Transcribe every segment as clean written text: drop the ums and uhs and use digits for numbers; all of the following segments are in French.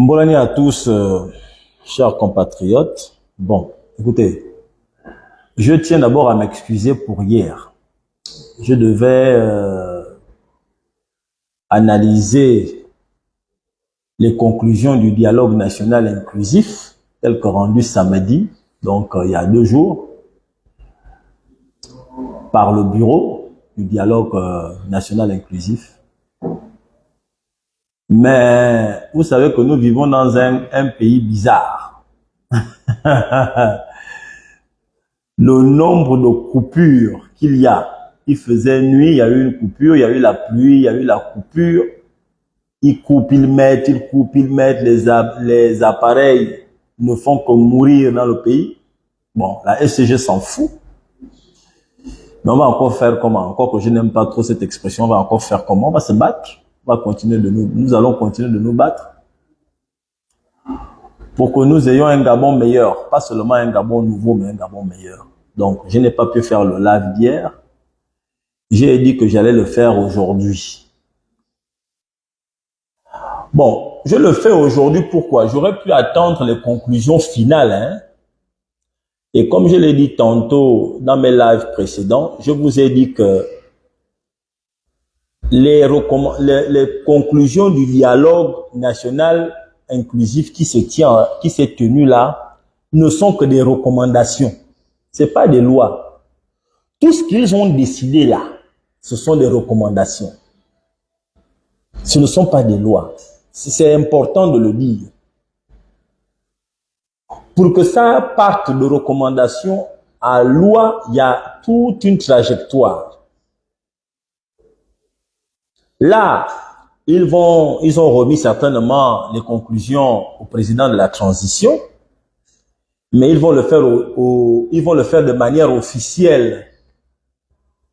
Bonne année à tous, chers compatriotes. Bon, écoutez, je tiens d'abord à m'excuser pour hier. Je devais analyser les conclusions du dialogue national inclusif, tel que rendu samedi, donc il y a 2 jours, par le bureau du dialogue national inclusif. Mais vous savez que nous vivons dans un pays bizarre. Le nombre de coupures qu'il y a, il faisait nuit, il y a eu une coupure, il y a eu la pluie, il y a eu la coupure. Ils coupent, ils mettent, les appareils ne font que mourir dans le pays. Bon, la SCG s'en fout. Mais on va encore faire comment? Encore que je n'aime pas trop cette expression, on va encore faire comment? On va se battre. Nous allons continuer de nous battre pour que nous ayons un Gabon meilleur. Pas seulement un Gabon nouveau, mais un Gabon meilleur. Donc, je n'ai pas pu faire le live d'hier. J'ai dit que j'allais le faire aujourd'hui. Bon, je le fais aujourd'hui, pourquoi? J'aurais pu attendre les conclusions finales, hein. Et comme je l'ai dit tantôt dans mes lives précédents, je vous ai dit que les conclusions du dialogue national inclusif qui s'est tenu là, ne sont que des recommandations. C'est pas des lois. Tout ce qu'ils ont décidé là, ce sont des recommandations. Ce ne sont pas des lois. C'est important de le dire. Pour que ça parte de recommandations à loi, il y a toute une trajectoire. Là, ils ont remis certainement les conclusions au président de la transition, mais ils vont le faire de manière officielle.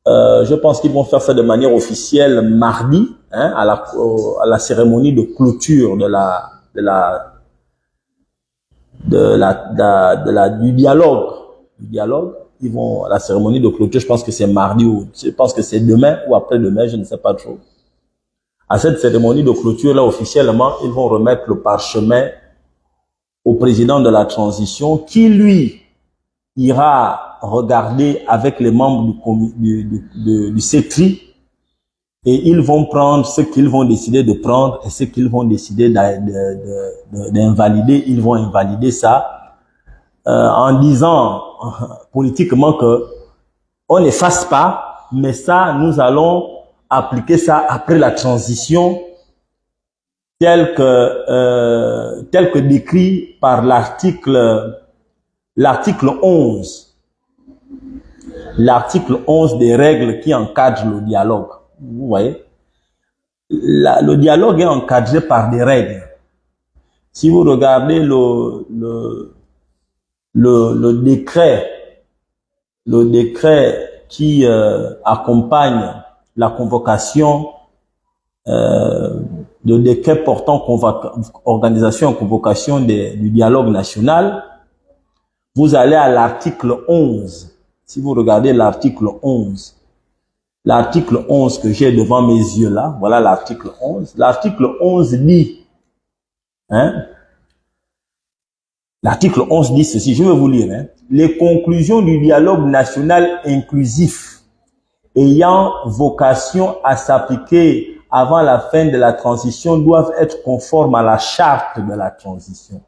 Je pense qu'ils vont faire ça de manière officielle mardi, hein, à la cérémonie de clôture du dialogue. Ils vont à la cérémonie de clôture, je pense que c'est mardi ou je pense que c'est demain ou après-demain, je ne sais pas trop. À cette cérémonie de clôture là, officiellement, ils vont remettre le parchemin au président de la transition qui, lui, ira regarder avec les membres du CETRI et ils vont prendre ce qu'ils vont décider de prendre et ce qu'ils vont décider d'invalider. Ils vont invalider ça en disant politiquement que on n'efface pas, mais ça, nous allons appliquer ça après la transition tel que décrit par l'article 11. L'article 11 des règles qui encadrent le dialogue. Vous voyez? Le dialogue est encadré par des règles. Si vous regardez le décret qui accompagne la convocation, le décret portant organisation et convocation du dialogue national, vous allez à l'article 11. Si vous regardez l'article 11 que j'ai devant mes yeux là, voilà l'article 11. L'article 11 dit, hein, l'article 11 dit ceci, je vais vous lire, hein, les conclusions du dialogue national inclusif ayant vocation à s'appliquer avant la fin de la transition doivent être conformes à la charte de la transition.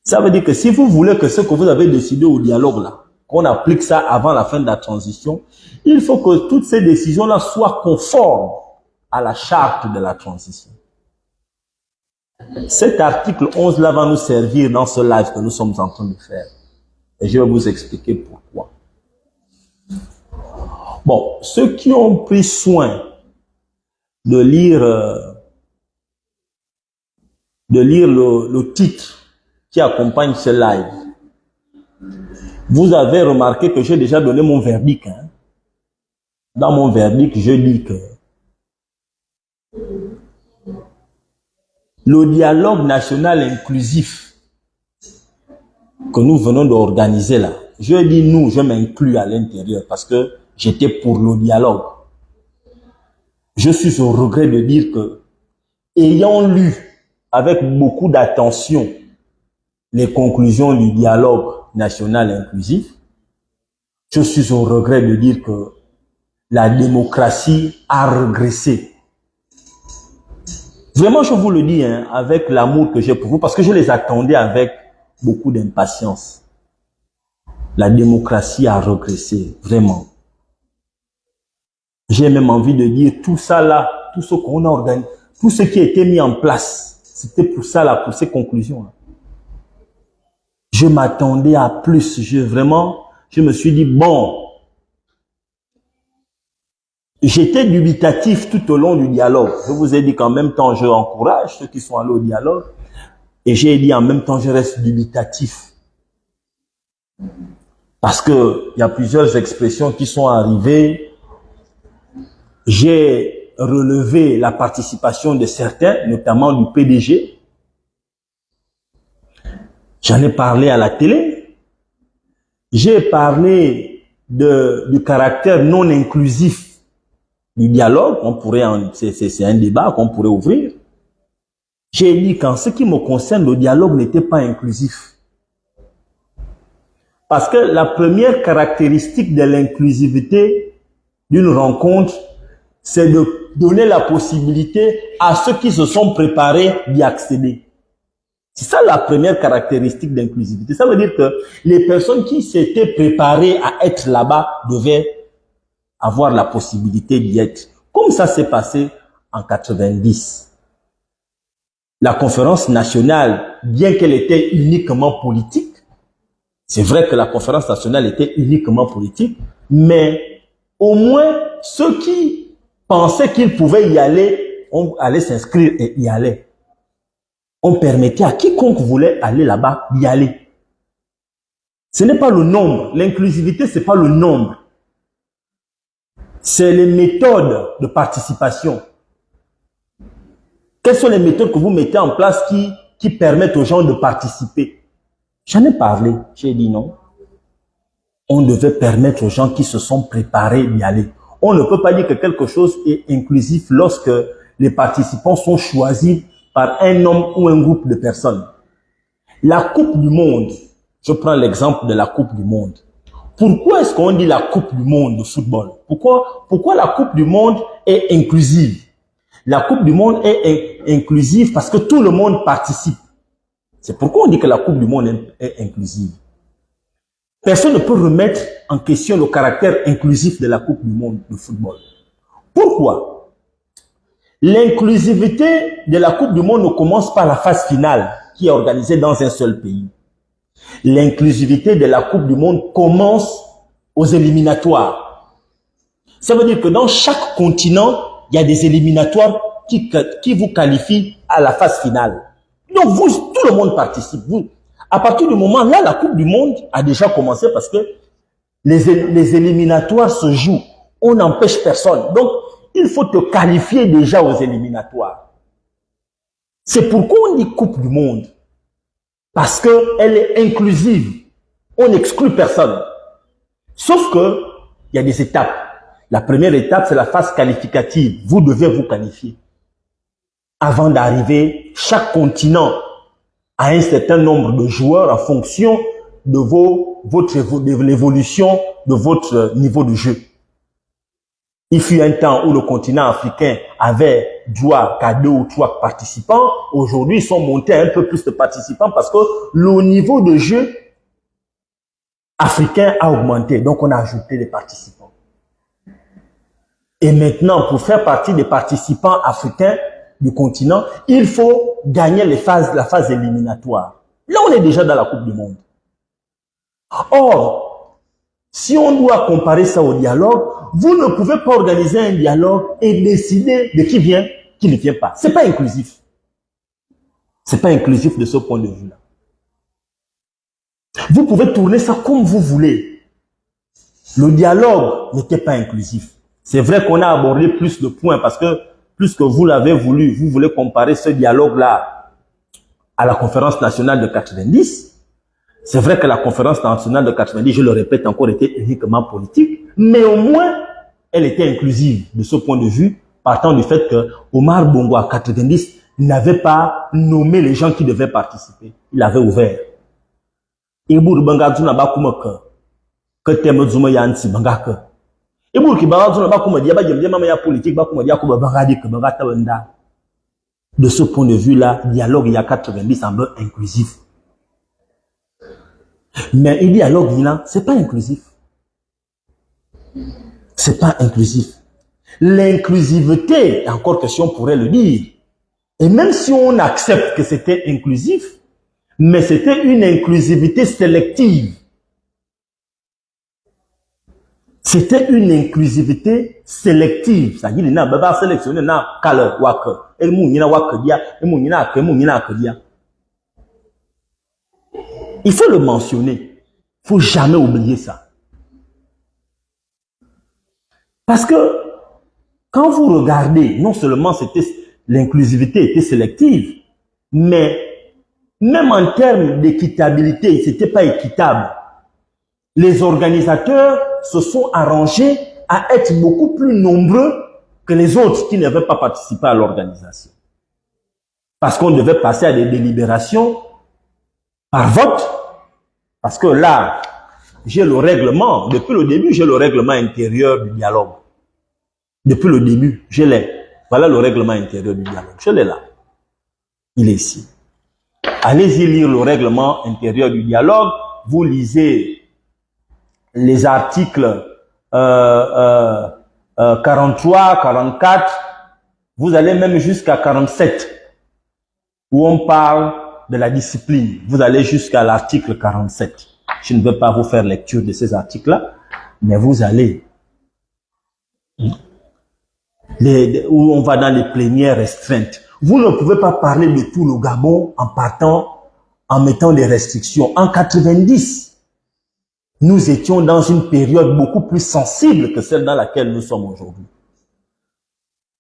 Ça veut dire que si vous voulez que ce que vous avez décidé au dialogue là, qu'on applique ça avant la fin de la transition, il faut que toutes ces décisions-là soient conformes à la charte de la transition. Cet article 11-là va nous servir dans ce live que nous sommes en train de faire. Et je vais vous expliquer pourquoi. Bon, ceux qui ont pris soin de lire le titre qui accompagne ce live, vous avez remarqué que j'ai déjà donné mon verdict. Hein? Dans mon verdict, je dis que le dialogue national inclusif que nous venons d'organiser là, je dis nous, je m'inclus à l'intérieur parce que j'étais pour le dialogue. Je suis au regret de dire que, ayant lu avec beaucoup d'attention les conclusions du dialogue national inclusif, je suis au regret de dire que la démocratie a régressé. Vraiment, je vous le dis, hein, avec l'amour que j'ai pour vous, parce que je les attendais avec beaucoup d'impatience. La démocratie a régressé, vraiment. J'ai même envie de dire tout ça là, tout ce qu'on a organisé, tout ce qui a été mis en place, c'était pour ça là, pour ces conclusions là. Je m'attendais à plus. Je me suis dit, bon, j'étais dubitatif tout au long du dialogue. Je vous ai dit qu'en même temps, je encourage ceux qui sont allés au dialogue. Et j'ai dit en même temps, je reste dubitatif. Parce que il y a plusieurs expressions qui sont arrivées. J'ai relevé la participation de certains, notamment du PDG. J'en ai parlé à la télé. J'ai parlé du caractère non inclusif du dialogue. C'est un débat qu'on pourrait ouvrir. J'ai dit qu'en ce qui me concerne, le dialogue n'était pas inclusif. Parce que la première caractéristique de l'inclusivité d'une rencontre, c'est de donner la possibilité à ceux qui se sont préparés d'y accéder. C'est ça la première caractéristique d'inclusivité. Ça veut dire que les personnes qui s'étaient préparées à être là-bas devaient avoir la possibilité d'y être. Comme ça s'est passé en 90. La conférence nationale, bien qu'elle était uniquement politique, c'est vrai que la conférence nationale était uniquement politique, mais au moins ceux qui pensaient qu'ils pouvaient y aller, on allait s'inscrire et y aller. On permettait à quiconque voulait aller là-bas d'y aller. Ce n'est pas le nombre. L'inclusivité, ce n'est pas le nombre. C'est les méthodes de participation. Quelles sont les méthodes que vous mettez en place qui permettent aux gens de participer? J'en ai parlé. J'ai dit non. On devait permettre aux gens qui se sont préparés d'y aller. On ne peut pas dire que quelque chose est inclusif lorsque les participants sont choisis par un homme ou un groupe de personnes. La Coupe du Monde, je prends l'exemple de la Coupe du Monde. Pourquoi est-ce qu'on dit la Coupe du Monde de football? Pourquoi la Coupe du Monde est inclusive? La Coupe du Monde est inclusive parce que tout le monde participe. C'est pourquoi on dit que la Coupe du Monde est inclusive. Personne ne peut remettre en question le caractère inclusif de la Coupe du Monde de football. Pourquoi? L'inclusivité de la Coupe du Monde ne commence pas la phase finale qui est organisée dans un seul pays. L'inclusivité de la Coupe du Monde commence aux éliminatoires. Ça veut dire que dans chaque continent, il y a des éliminatoires qui vous qualifient à la phase finale. Donc tout le monde participe. À partir du moment là, la Coupe du Monde a déjà commencé parce que les éliminatoires se jouent. On n'empêche personne. Donc, il faut te qualifier déjà aux éliminatoires. C'est pourquoi on dit Coupe du Monde. Parce qu'elle est inclusive. On n'exclut personne. Sauf que, il y a des étapes. La première étape, c'est la phase qualificative. Vous devez vous qualifier. Avant d'arriver, chaque continent a un certain nombre de joueurs en fonction de l'évolution de votre niveau de jeu. Il fut un temps où le continent africain avait droit qu'à 2 ou 3 participants. Aujourd'hui, ils sont montés à un peu plus de participants parce que le niveau de jeu africain a augmenté. Donc, on a ajouté des participants. Et maintenant, pour faire partie des participants africains du continent, il faut gagner la phase éliminatoire. Là, on est déjà dans la Coupe du Monde. Or, si on doit comparer ça au dialogue, vous ne pouvez pas organiser un dialogue et décider de qui vient, qui ne vient pas. C'est pas inclusif. C'est pas inclusif de ce point de vue-là. Vous pouvez tourner ça comme vous voulez. Le dialogue n'était pas inclusif. C'est vrai qu'on a abordé plus de points parce que plus que vous l'avez voulu, vous voulez comparer ce dialogue-là à la conférence nationale de 90. C'est vrai que la conférence nationale de 90, je le répète encore, était uniquement politique, mais au moins, elle était inclusive de ce point de vue, partant du fait que Omar Bongo à 90 n'avait pas nommé les gens qui devaient participer. Il avait ouvert. Et pour Banga Zuna Bakumaka, que Temo Zuma Yansi Bangaka. Et pour Kibara Zuna Bakuma Diaba, Yamia politique, Bakuma Diakuba Baradi, que Bagata Wenda. De ce point de vue-là, dialogue il y a 90 semble inclusif. Mais le dialogue, c'est pas inclusif. C'est pas inclusif. L'inclusivité, encore question, on pourrait le dire. Et même si on accepte que c'était inclusif, mais c'était une inclusivité sélective. C'était une inclusivité sélective. C'est-à-dire, il n'y a pas sélectionné, il n'y a pas il faut le mentionner. Il ne faut jamais oublier ça. Parce que quand vous regardez, non seulement l'inclusivité était sélective, mais même en termes d'équitabilité, ce n'était pas équitable. Les organisateurs se sont arrangés à être beaucoup plus nombreux que les autres qui n'avaient pas participé à l'organisation. Parce qu'on devait passer à des délibérations par vote. Parce que là, j'ai le règlement, depuis le début, j'ai le règlement intérieur du dialogue. Depuis le début, je l'ai. Voilà le règlement intérieur du dialogue. Je l'ai là. Il est ici. Allez-y lire le règlement intérieur du dialogue. Vous lisez les articles 43, 44. Vous allez même jusqu'à 47, où on parle de la discipline. Vous allez jusqu'à l'article 47. Je ne veux pas vous faire lecture de ces articles-là, mais vous allez où on va dans les plénières restreintes. Vous ne pouvez pas parler de tout le Gabon en mettant des restrictions. En 90, nous étions dans une période beaucoup plus sensible que celle dans laquelle nous sommes aujourd'hui.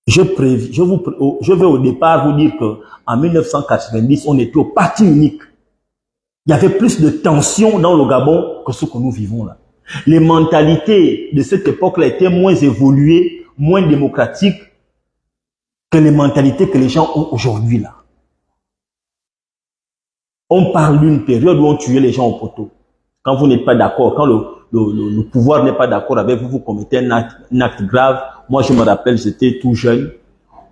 Je vais au départ vous dire qu'en 1990, on était au parti unique. Il y avait plus de tensions dans le Gabon que ce que nous vivons là. Les mentalités de cette époque-là étaient moins évoluées, moins démocratiques que les mentalités que les gens ont aujourd'hui là. On parle d'une période où on tuait les gens au poteau. Quand vous n'êtes pas d'accord, quand le pouvoir n'est pas d'accord avec vous, vous commettez un acte grave. Moi, je me rappelle, j'étais tout jeune.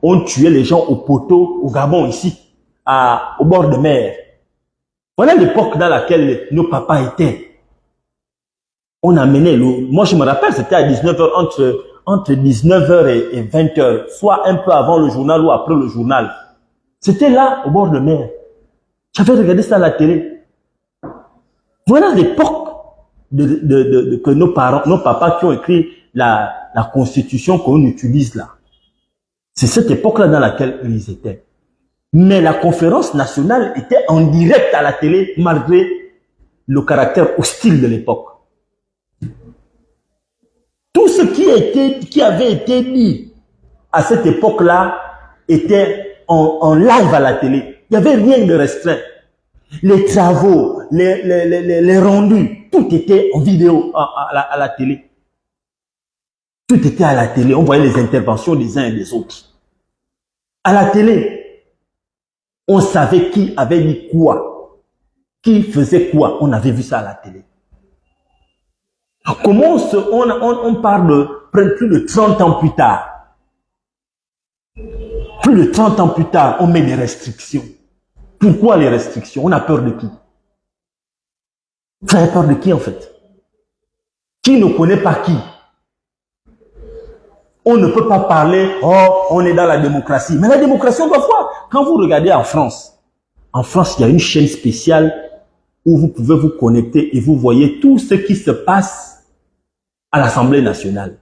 On tuait les gens au poteau, au Gabon, ici, au bord de mer. Voilà l'époque dans laquelle nos papas étaient. On amenait moi je me rappelle, c'était à 19h, entre 19h et 20h, soit un peu avant le journal ou après le journal. C'était là, au bord de mer. J'avais regardé ça à la télé. Voilà l'époque que nos parents, nos papas qui ont écrit la constitution qu'on utilise là. C'est cette époque-là dans laquelle ils étaient. Mais la conférence nationale était en direct à la télé, malgré le caractère hostile de l'époque. Tout ce qui avait été dit à cette époque-là était en live à la télé. Il n'y avait rien de restreint. Les travaux, les rendus, tout était en vidéo à la télé. Tout était à la télé. On voyait les interventions des uns et des autres. À la télé, on savait qui avait dit quoi, qui faisait quoi. On avait vu ça à la télé. Comment on parle de plus de 30 ans plus tard? Plus de 30 ans plus tard, on met des restrictions. Pourquoi les restrictions? On a peur de qui? Vous avez peur de qui en fait? Qui ne connaît pas qui? On ne peut pas parler, oh, on est dans la démocratie. Mais la démocratie, on doit voir. Quand vous regardez en France, il y a une chaîne spéciale où vous pouvez vous connecter et vous voyez tout ce qui se passe à l'Assemblée nationale.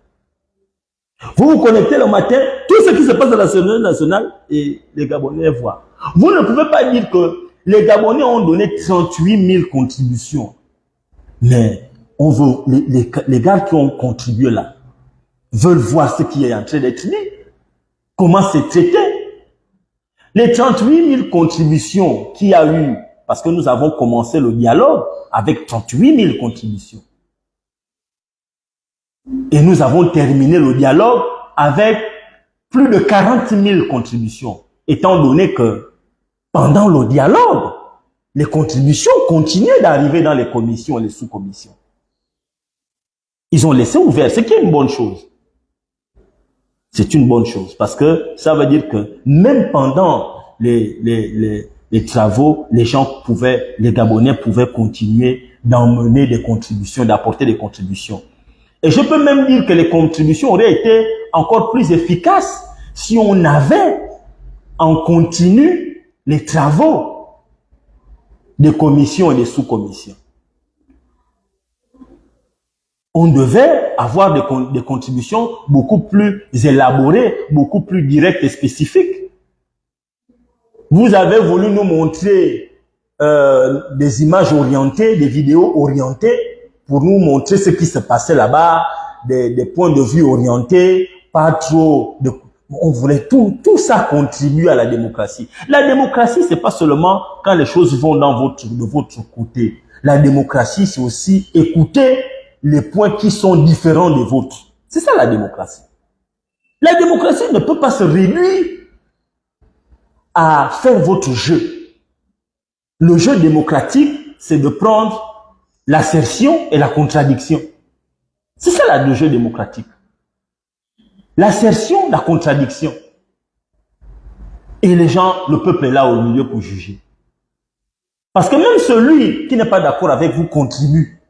Vous vous connectez le matin, tout ce qui se passe à l'Assemblée nationale, et les Gabonais voient. Vous ne pouvez pas dire que les Gabonais ont donné 38 000 contributions. Mais on veut, les gars qui ont contribué là, veulent voir ce qui est en train d'être dit. Comment c'est traité. Les 38 000 contributions qu'il y a eu, parce que nous avons commencé le dialogue avec 38 000 contributions. Et nous avons terminé le dialogue avec plus de 40 000 contributions. étant donné que pendant le dialogue, les contributions continuaient d'arriver dans les commissions et les sous-commissions. Ils ont laissé ouvert, ce qui est une bonne chose. C'est une bonne chose parce que ça veut dire que même pendant les travaux, les Gabonais pouvaient continuer d'emmener des contributions, d'apporter des contributions. Et je peux même dire que les contributions auraient été encore plus efficaces si on avait en continu les travaux des commissions et des sous-commissions. On devait avoir des contributions beaucoup plus élaborées, beaucoup plus directes et spécifiques. Vous avez voulu nous montrer des images orientées, des vidéos orientées pour nous montrer ce qui se passait là-bas, des points de vue orientés, pas trop de... On voulait tout ça contribue à la démocratie. La démocratie, c'est pas seulement quand les choses vont de votre côté. La démocratie, c'est aussi écouter les points qui sont différents des vôtres. C'est ça la démocratie. La démocratie ne peut pas se réduire à faire votre jeu. Le jeu démocratique, c'est de prendre l'assertion et la contradiction. C'est ça le jeu démocratique. L'assertion, la contradiction. Et les gens, le peuple est là au milieu pour juger. Parce que même celui qui n'est pas d'accord avec vous contribue.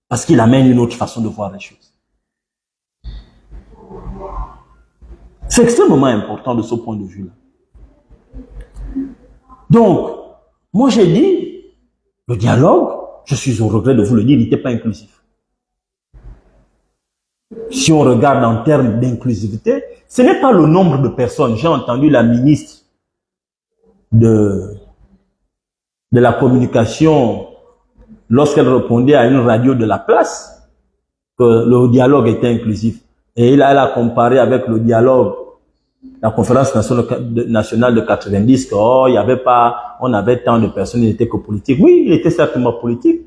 Parce qu'il amène une autre façon de voir les choses. C'est extrêmement important de ce point de vue-là. Donc, moi j'ai dit, le dialogue, je suis au regret de vous le dire, il n'était pas inclusif. Si on regarde en termes d'inclusivité, ce n'est pas le nombre de personnes. J'ai entendu la ministre de la communication, lorsqu'elle répondait à une radio de la place, que le dialogue était inclusif. Et elle a comparé avec le dialogue, la conférence nationale de 90, que, oh, il y avait pas, on avait tant de personnes, il n'était que politique. Oui, il était certainement politique.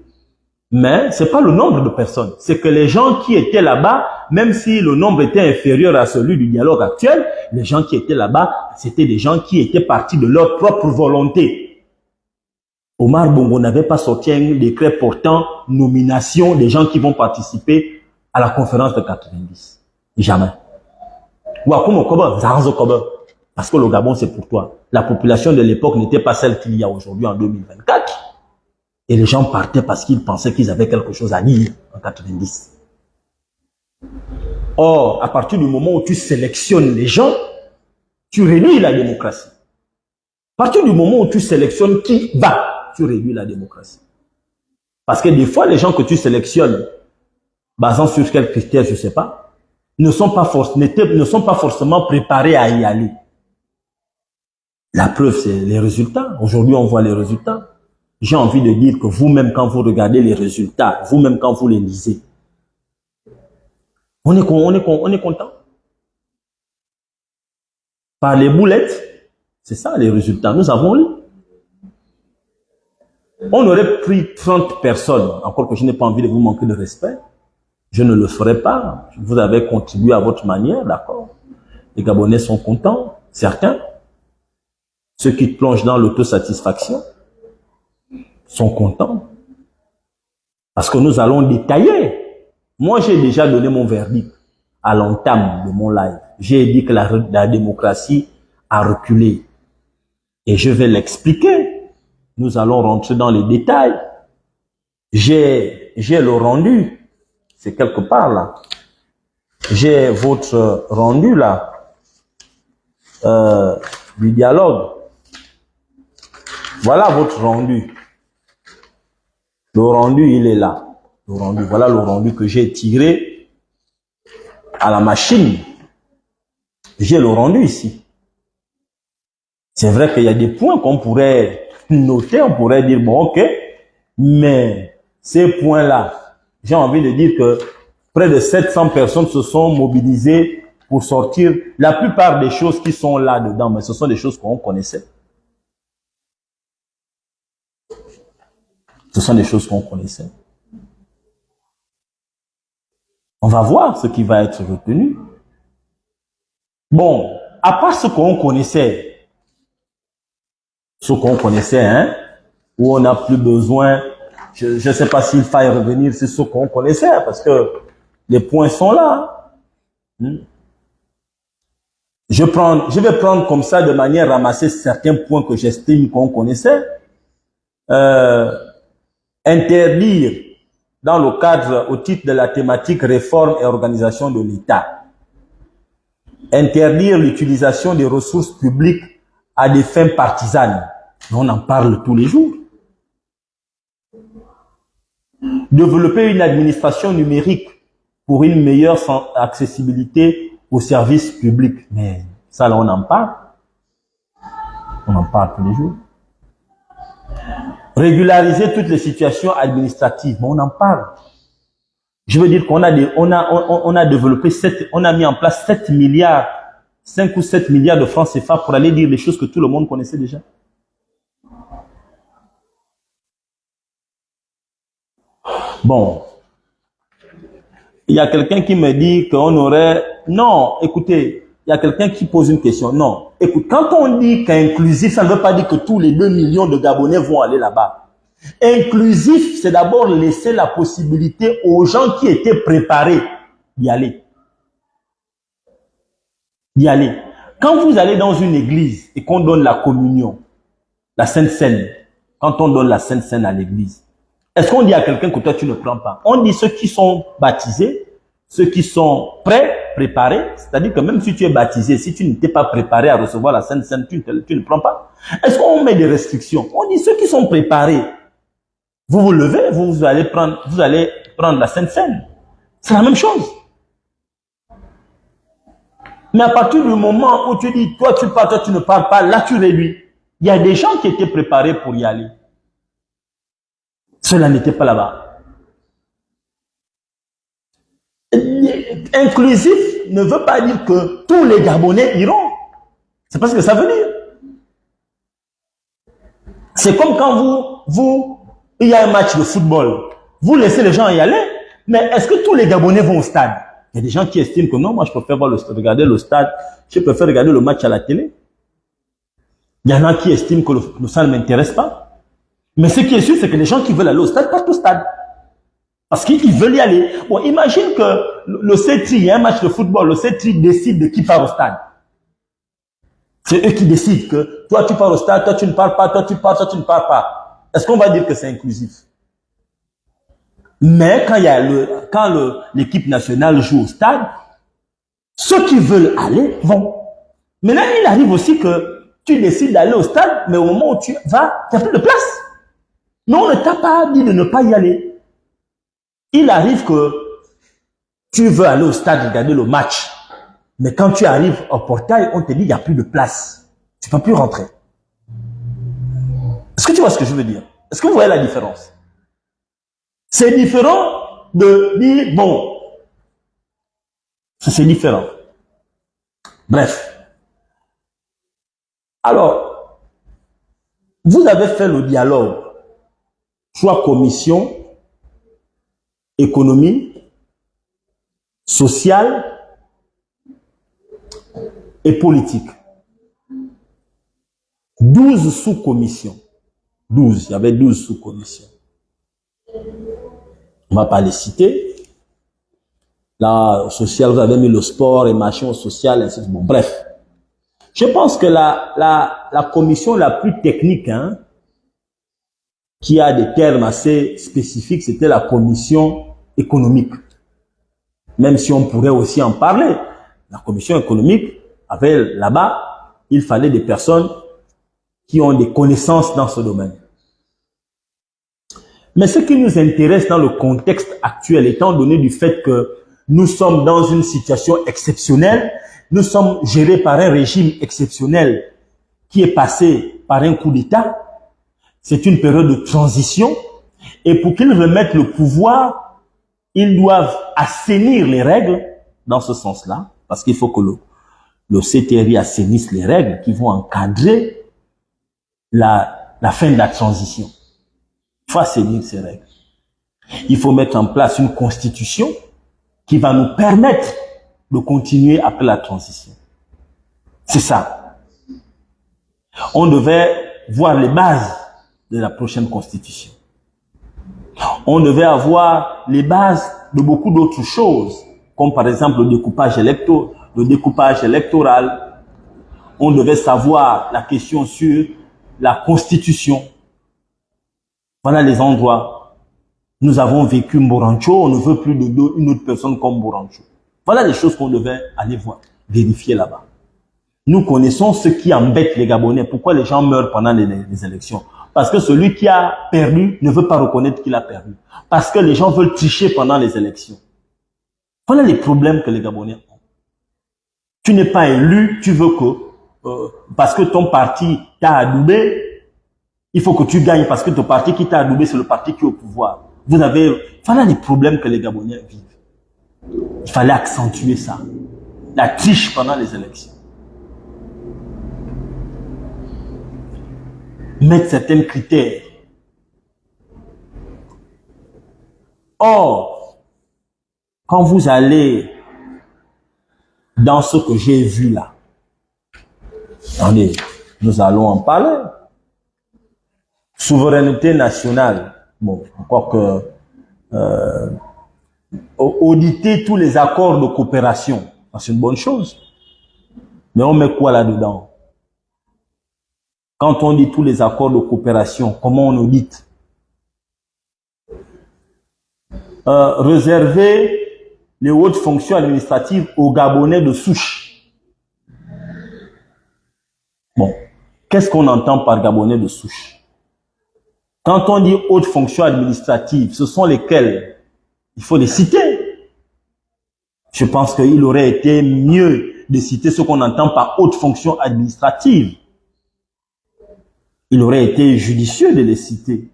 Mais c'est pas le nombre de personnes. C'est que les gens qui étaient là-bas, même si le nombre était inférieur à celui du dialogue actuel, les gens qui étaient là-bas, c'était des gens qui étaient partis de leur propre volonté. Omar Bongo n'avait pas sorti un décret portant nomination des gens qui vont participer à la conférence de 90. Jamais. Parce que le Gabon, c'est pour toi. La population de l'époque n'était pas celle qu'il y a aujourd'hui en 2024. Et les gens partaient parce qu'ils pensaient qu'ils avaient quelque chose à dire en 90. Or, à partir du moment où tu sélectionnes les gens, tu réduis la démocratie. À partir du moment où tu sélectionnes qui va, tu réduis la démocratie. Parce que des fois, les gens que tu sélectionnes, basant sur quels critères, je ne sais pas, ne sont pas forcément préparés à y aller. La preuve, c'est les résultats. Aujourd'hui, on voit les résultats. J'ai envie de dire que vous-même, quand vous regardez les résultats, vous-même, quand vous les lisez, on est content. Par les boulettes, c'est ça les résultats. Nous avons lu. On aurait pris 30 personnes, encore que je n'ai pas envie de vous manquer de respect. Je ne le ferai pas. Vous avez contribué à votre manière, d'accord. Les Gabonais sont contents, certains. Ceux qui plongent dans l'autosatisfaction sont contents. Parce que nous allons détailler. Moi, j'ai déjà donné mon verdict à l'entame de mon live. J'ai dit que la démocratie a reculé. Et je vais l'expliquer. Nous allons rentrer dans les détails. J'ai le rendu. C'est quelque part là. J'ai votre rendu là. Du dialogue. Voilà votre rendu. Le rendu, il est là. Le rendu, voilà le rendu que j'ai tiré à la machine. J'ai le rendu ici. C'est vrai qu'il y a des points qu'on pourrait noter, on pourrait dire, bon, ok, mais ces points-là, j'ai envie de dire que près de 700 personnes se sont mobilisées pour sortir la plupart des choses qui sont là-dedans, mais ce sont des choses qu'on connaissait. Ce sont des choses qu'on connaissait. On va voir ce qui va être retenu. Bon, à part ce qu'on connaissait, Ce qu'on connaissait, hein, où on n'a plus besoin, je ne sais pas s'il faille revenir sur ce qu'on connaissait, parce que les points sont là. Je vais prendre comme ça de manière ramasser certains points que j'estime qu'on connaissait. Interdire dans le cadre, au titre de la thématique réforme et organisation de l'État, interdire l'utilisation des ressources publiques à des fins partisanes. On en parle tous les jours. Développer une administration numérique pour une meilleure accessibilité aux services publics. Mais ça, là, on en parle. On en parle tous les jours. Régulariser toutes les situations administratives. Mais on en parle. Je veux dire qu'on a développé on a mis en place 7 milliards, 5 ou 7 milliards de francs CFA pour aller dire des choses que tout le monde connaissait déjà. Bon. Il y a quelqu'un qui me dit qu'on aurait... Non, écoutez, il y a quelqu'un qui pose une question. Non, écoute, quand on dit qu'inclusif, ça ne veut pas dire que tous les 2 millions de Gabonais vont aller là-bas. Inclusif, c'est d'abord laisser la possibilité aux gens qui étaient préparés d'y aller. D'y aller. Quand vous allez dans une église et qu'on donne la communion, la Sainte Seine, quand on donne la Sainte Seine à l'église, est-ce qu'on dit à quelqu'un que toi tu ne prends pas? On dit ceux qui sont baptisés, ceux qui sont prêts, préparés, c'est-à-dire que même si tu es baptisé, si tu n'étais pas préparé à recevoir la Sainte Seine, tu ne prends pas. Est-ce qu'on met des restrictions? On dit ceux qui sont préparés, vous vous levez, vous allez prendre la Sainte Seine. C'est la même chose. Mais à partir du moment où tu dis, toi tu pars, toi tu ne pars pas, là tu réduis. Il y a des gens qui étaient préparés pour y aller. Cela n'était pas là-bas. Inclusif ne veut pas dire que tous les Gabonais iront. C'est pas ce que ça veut dire. C'est comme quand il y a un match de football. Vous laissez les gens y aller, mais est-ce que tous les Gabonais vont au stade? Il y a des gens qui estiment que non, moi je préfère regarder le stade, je préfère regarder le match à la télé. Il y en a qui estiment que le stade ne m'intéresse pas. Mais ce qui est sûr, c'est que les gens qui veulent aller au stade partent au stade. Parce qu'ils veulent y aller. Bon, imagine que le C-Tri, il y a un match de football, le C-Tri décide de qui part au stade. C'est eux qui décident que toi tu pars au stade, toi tu ne pars pas, toi tu pars, toi tu ne pars pas. Est-ce qu'on va dire que c'est inclusif? Mais quand l'équipe nationale joue au stade, ceux qui veulent aller vont. Maintenant, il arrive aussi que tu décides d'aller au stade, mais au moment où tu vas, tu n'as plus de place. Mais on ne t'a pas dit de ne pas y aller. Il arrive que tu veux aller au stade regarder le match, mais quand tu arrives au portail, on te dit il n'y a plus de place. Tu ne peux plus rentrer. Est-ce que tu vois ce que je veux dire? Est-ce que vous voyez la différence? C'est différent de dire, bon, c'est différent. Bref. Alors, vous avez fait le dialogue, soit commission, économie, sociale et politique. 12 sous-commissions. 12, il y avait 12 sous-commissions. On ne va pas les citer. Là, social, vous avez mis le sport et machin social, ainsi de suite. Bon, bref. Je pense que la commission la plus technique, hein, qui a des termes assez spécifiques, c'était la commission économique. Même si on pourrait aussi en parler. La commission économique avait là-bas, il fallait des personnes qui ont des connaissances dans ce domaine. Mais ce qui nous intéresse dans le contexte actuel, étant donné du fait que nous sommes dans une situation exceptionnelle, nous sommes gérés par un régime exceptionnel qui est passé par un coup d'État, c'est une période de transition, et pour qu'ils remettent le pouvoir, ils doivent assainir les règles dans ce sens-là, parce qu'il faut que le CTRI assainisse les règles qui vont encadrer la fin de la transition. Il faut assainir ces règles. Il faut mettre en place une constitution qui va nous permettre de continuer après la transition. C'est ça. On devait voir les bases de la prochaine constitution. On devait avoir les bases de beaucoup d'autres choses, comme par exemple le découpage électoral. On devait savoir la question sur la constitution. Voilà les endroits. Nous avons vécu Mborancho, on ne veut plus une autre personne comme Mborancho. Voilà les choses qu'on devait aller voir, vérifier là-bas. Nous connaissons ce qui embête les Gabonais. Pourquoi les gens meurent pendant les élections? Parce que celui qui a perdu ne veut pas reconnaître qu'il a perdu. Parce que les gens veulent tricher pendant les élections. Voilà les problèmes que les Gabonais ont. Tu n'es pas élu, tu veux que, parce que ton parti t'a adoubé, il faut que tu gagnes parce que ton parti qui t'a adoubé, c'est le parti qui est au pouvoir. Voilà les problèmes que les Gabonais vivent. Il fallait accentuer ça. La triche pendant les élections. Mettre certains critères. Or, quand vous allez dans ce que j'ai vu là, attendez, nous allons en parler. Souveraineté nationale. Bon, encore que auditer tous les accords de coopération, c'est une bonne chose. Mais on met quoi là-dedans? Quand on dit tous les accords de coopération, comment on audite? Réserver les hautes fonctions administratives aux Gabonais de souche. Bon, qu'est-ce qu'on entend par Gabonais de souche? Quand on dit hautes fonctions administratives, ce sont lesquelles? Il faut les citer. Je pense qu'il aurait été mieux de citer ce qu'on entend par hautes fonctions administratives. Il aurait été judicieux de les citer.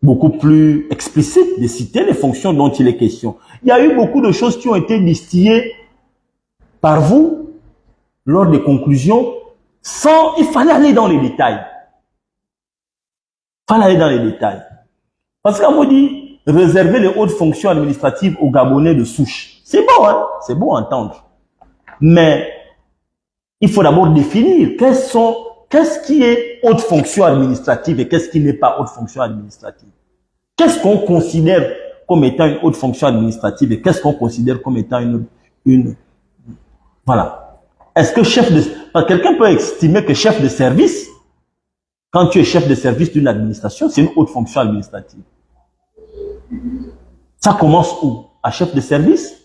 Beaucoup plus explicite de citer les fonctions dont il est question. Il y a eu beaucoup de choses qui ont été distillées par vous lors des conclusions sans... Il fallait aller dans les détails. Il fallait aller dans les détails. Parce qu'on vous dit réserver les hautes fonctions administratives aux Gabonais de souche. C'est bon, hein? C'est bon à entendre. Mais il faut d'abord définir qu'est-ce qui est haute fonction administrative et qu'est-ce qui n'est pas haute fonction administrative. Qu'est-ce qu'on considère comme étant une haute fonction administrative et qu'est-ce qu'on considère comme étant une voilà. Est-ce que quelqu'un peut estimer que chef de service, quand tu es chef de service d'une administration, c'est une haute fonction administrative. Ça commence où? À chef de service?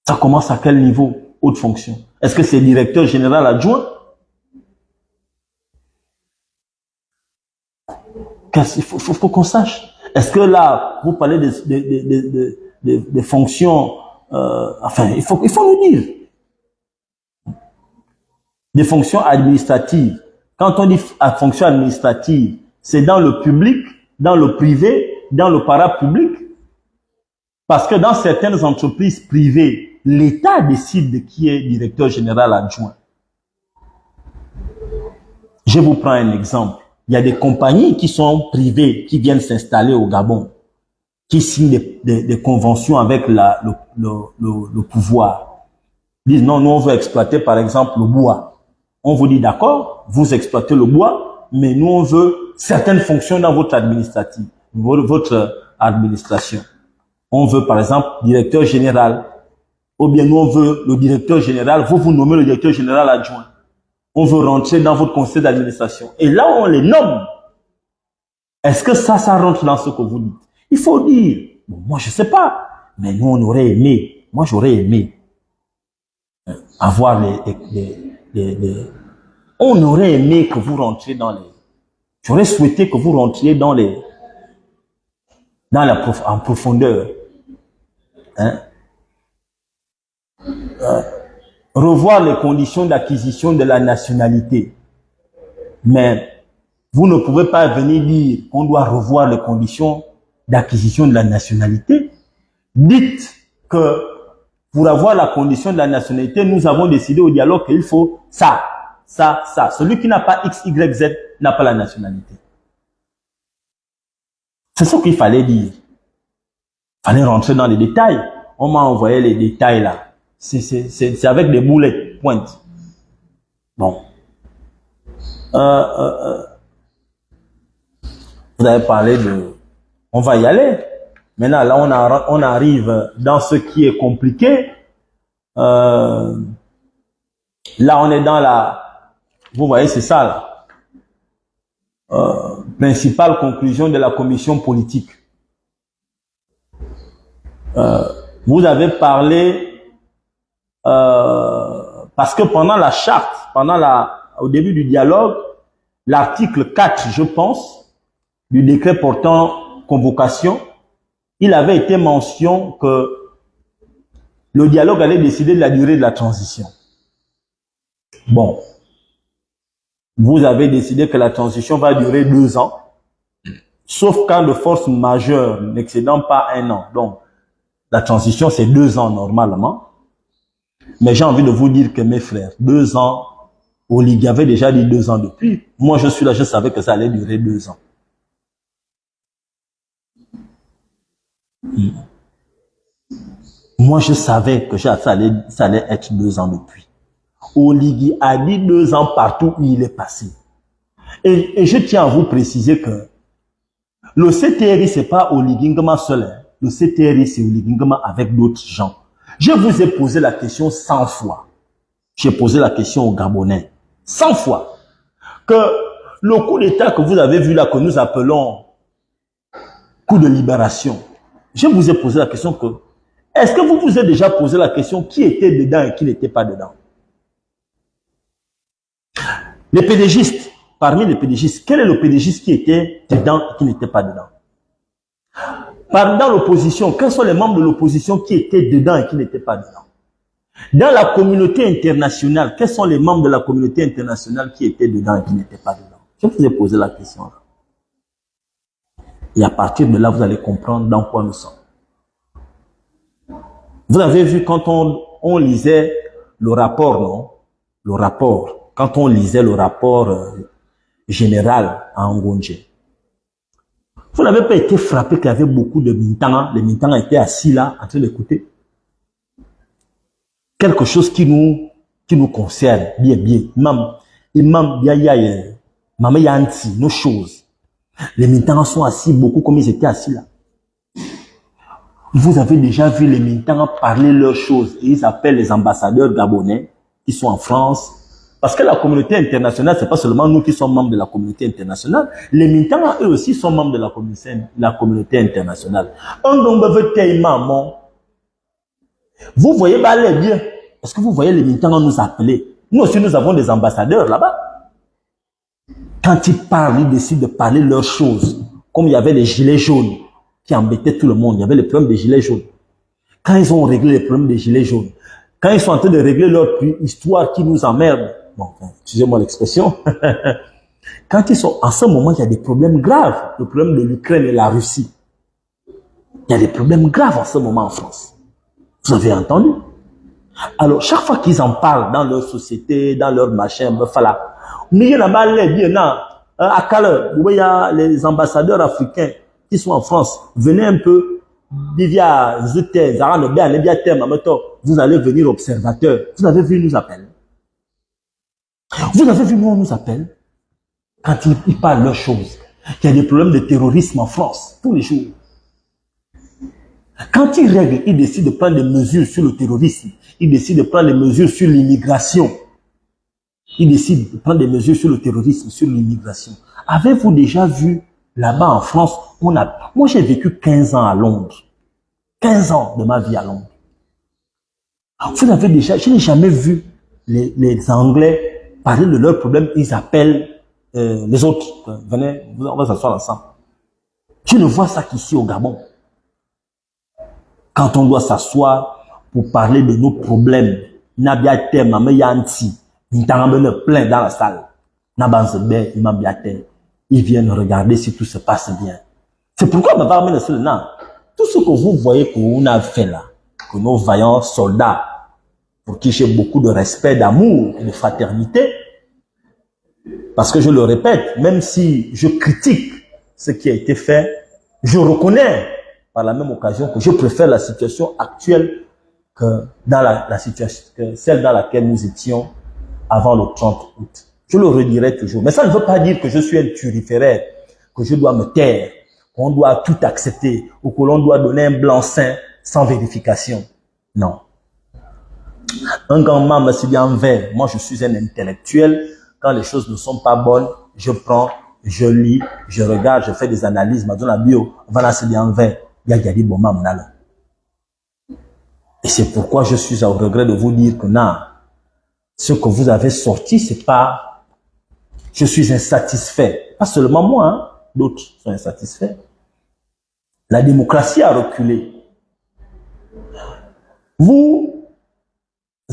Ça commence à quel niveau? Haute fonction. Est-ce que c'est directeur général adjoint? Il faut qu'on sache. Est-ce que là, vous parlez des fonctions, enfin, il faut nous dire. Des fonctions administratives. Quand on dit fonction administrative, c'est dans le public, dans le privé, dans le parapublic. Parce que dans certaines entreprises privées, l'État décide de qui est directeur général adjoint. Je vous prends un exemple. Il y a des compagnies qui sont privées, qui viennent s'installer au Gabon, qui signent des conventions avec le pouvoir. Ils disent non, nous on veut exploiter par exemple le bois. On vous dit d'accord, vous exploitez le bois, mais nous on veut certaines fonctions dans votre administration. On veut par exemple directeur général, ou bien nous on veut le directeur général, vous nommez le directeur général adjoint. On veut rentrer dans votre conseil d'administration. Et là, on les nomme. Est-ce que ça rentre dans ce que vous dites? Il faut dire, bon, moi je sais pas, mais nous on aurait aimé, moi j'aurais aimé avoir on aurait aimé que vous rentriez j'aurais souhaité que vous rentriez en profondeur. Hein? Revoir les conditions d'acquisition de la nationalité. Mais vous ne pouvez pas venir dire qu'on doit revoir les conditions d'acquisition de la nationalité. Dites que pour avoir la condition de la nationalité, nous avons décidé au dialogue qu'il faut ça. Celui qui n'a pas X, Y, Z n'a pas la nationalité. C'est ce qu'il fallait dire. Il fallait rentrer dans les détails. On m'a envoyé les détails là. C'est avec des boulettes pointes. Bon. Vous avez parlé de... On va y aller. Maintenant, là, on arrive dans ce qui est compliqué. Là, on est dans la... Vous voyez, c'est ça, là. Principale conclusion de la commission politique. Vous avez parlé... parce que pendant la charte, au début du dialogue, l'article 4, je pense, du décret portant convocation, il avait été mention que le dialogue allait décider de la durée de la transition. Bon. Vous avez décidé que la transition va durer 2 ans, sauf cas de force majeure n'excédant pas 1 an. Donc, la transition, c'est 2 ans normalement. Mais j'ai envie de vous dire que mes frères, 2 ans, Oligui avait déjà dit 2 ans depuis. Moi, je suis là, je savais que ça allait durer 2 ans. Moi, je savais que ça allait être 2 ans depuis. Oligui a dit 2 ans partout où il est passé. Et je tiens à vous préciser que le CTRI, c'est pas Oligui Nguema seul. Hein. Le CTRI, c'est Oligui Nguema avec d'autres gens. Je vous ai posé la question 100 fois. J'ai posé la question aux Gabonais 100 fois. Que le coup d'État que vous avez vu là, que nous appelons coup de libération, je vous ai posé la question que, est-ce que vous vous êtes déjà posé la question qui était dedans et qui n'était pas dedans? Les pédégistes, parmi les pédégistes, quel est le pédégiste qui était dedans et qui n'était pas dedans? Dans l'opposition, quels sont les membres de l'opposition qui étaient dedans et qui n'étaient pas dedans? Dans la communauté internationale, quels sont les membres de la communauté internationale qui étaient dedans et qui n'étaient pas dedans? Je vous ai posé la question. Et à partir de là, vous allez comprendre dans quoi nous sommes. Vous avez vu quand on lisait le rapport, non? Le rapport. Quand on lisait le rapport général à Ngonje. Vous n'avez pas été frappé qu'il y avait beaucoup de Mintanga. Les Mintanga étaient assis là, en train d'écouter. Quelque chose qui nous concerne, bien. Imam Biayaye, Mama Yanti, nos choses. Les Mintanga sont assis beaucoup comme ils étaient assis là. Vous avez déjà vu les Mintanga parler leurs choses. Et ils appellent les ambassadeurs gabonais qui sont en France. Parce que la communauté internationale, c'est pas seulement nous qui sommes membres de la communauté internationale. Les Mintanga, eux aussi, sont membres de la communauté internationale. Vous voyez, bien. Est-ce que vous voyez les Mintanga nous appeler? Nous aussi, nous avons des ambassadeurs là-bas. Quand ils parlent, ils décident de parler leurs choses. Comme il y avait les gilets jaunes qui embêtaient tout le monde. Il y avait le problème des gilets jaunes. Quand ils ont réglé les problèmes des gilets jaunes, quand ils sont en train de régler leur histoire qui nous emmerde, bon, excusez-moi l'expression, quand ils sont, en ce moment, il y a des problèmes graves. Le problème de l'Ukraine et la Russie. Il y a des problèmes graves en ce moment en France. Vous avez entendu? Alors, chaque fois qu'ils en parlent dans leur société, dans leur machin, mais il y a les ambassadeurs africains qui sont en France, venez un peu, vous allez venir observateur. Vous avez vu, ils nous appellent. Vous avez vu, nous, on nous appelle. Quand ils parlent leurs choses. Il y a des problèmes de terrorisme en France, tous les jours. Quand ils règlent, ils décident de prendre des mesures sur le terrorisme. Ils décident de prendre des mesures sur l'immigration. Ils décident de prendre des mesures sur le terrorisme, sur l'immigration. Avez-vous déjà vu là-bas en France, moi j'ai vécu 15 ans à Londres. 15 ans de ma vie à Londres. Vous n'avez déjà, je n'ai jamais vu les Anglais parler de leurs problèmes, ils appellent les autres. Venez, on va s'asseoir ensemble. Je ne vois ça qu'ici au Gabon. Quand on doit s'asseoir pour parler de nos problèmes, Nabiate, Mame Yanti, plein dans la salle. Nabanzebe, Imam Biate, ils viennent regarder si tout se passe bien. C'est pourquoi on va amener le nom. Tout ce que vous voyez qu'on a fait là, que nos vaillants soldats, pour qui j'ai beaucoup de respect, d'amour et de fraternité, parce que je le répète, même si je critique ce qui a été fait, je reconnais par la même occasion que je préfère la situation actuelle que dans la situation, que celle dans laquelle nous étions avant le 30 août. Je le redirai toujours. Mais ça ne veut pas dire que je suis un turiféraire, que je dois me taire, qu'on doit tout accepter ou que l'on doit donner un blanc-seing sans vérification. Non. Un grand membre se dit en vert. Moi, je suis un intellectuel. Quand les choses ne sont pas bonnes, je prends, je lis, je regarde, je fais des analyses. Dans la bio, voilà, se dit en vert. Il y a des bons mamans là. Et c'est pourquoi je suis au regret de vous dire que non, ce que vous avez sorti, c'est pas, je suis insatisfait. Pas seulement moi, hein, d'autres sont insatisfaits. La démocratie a reculé. Vous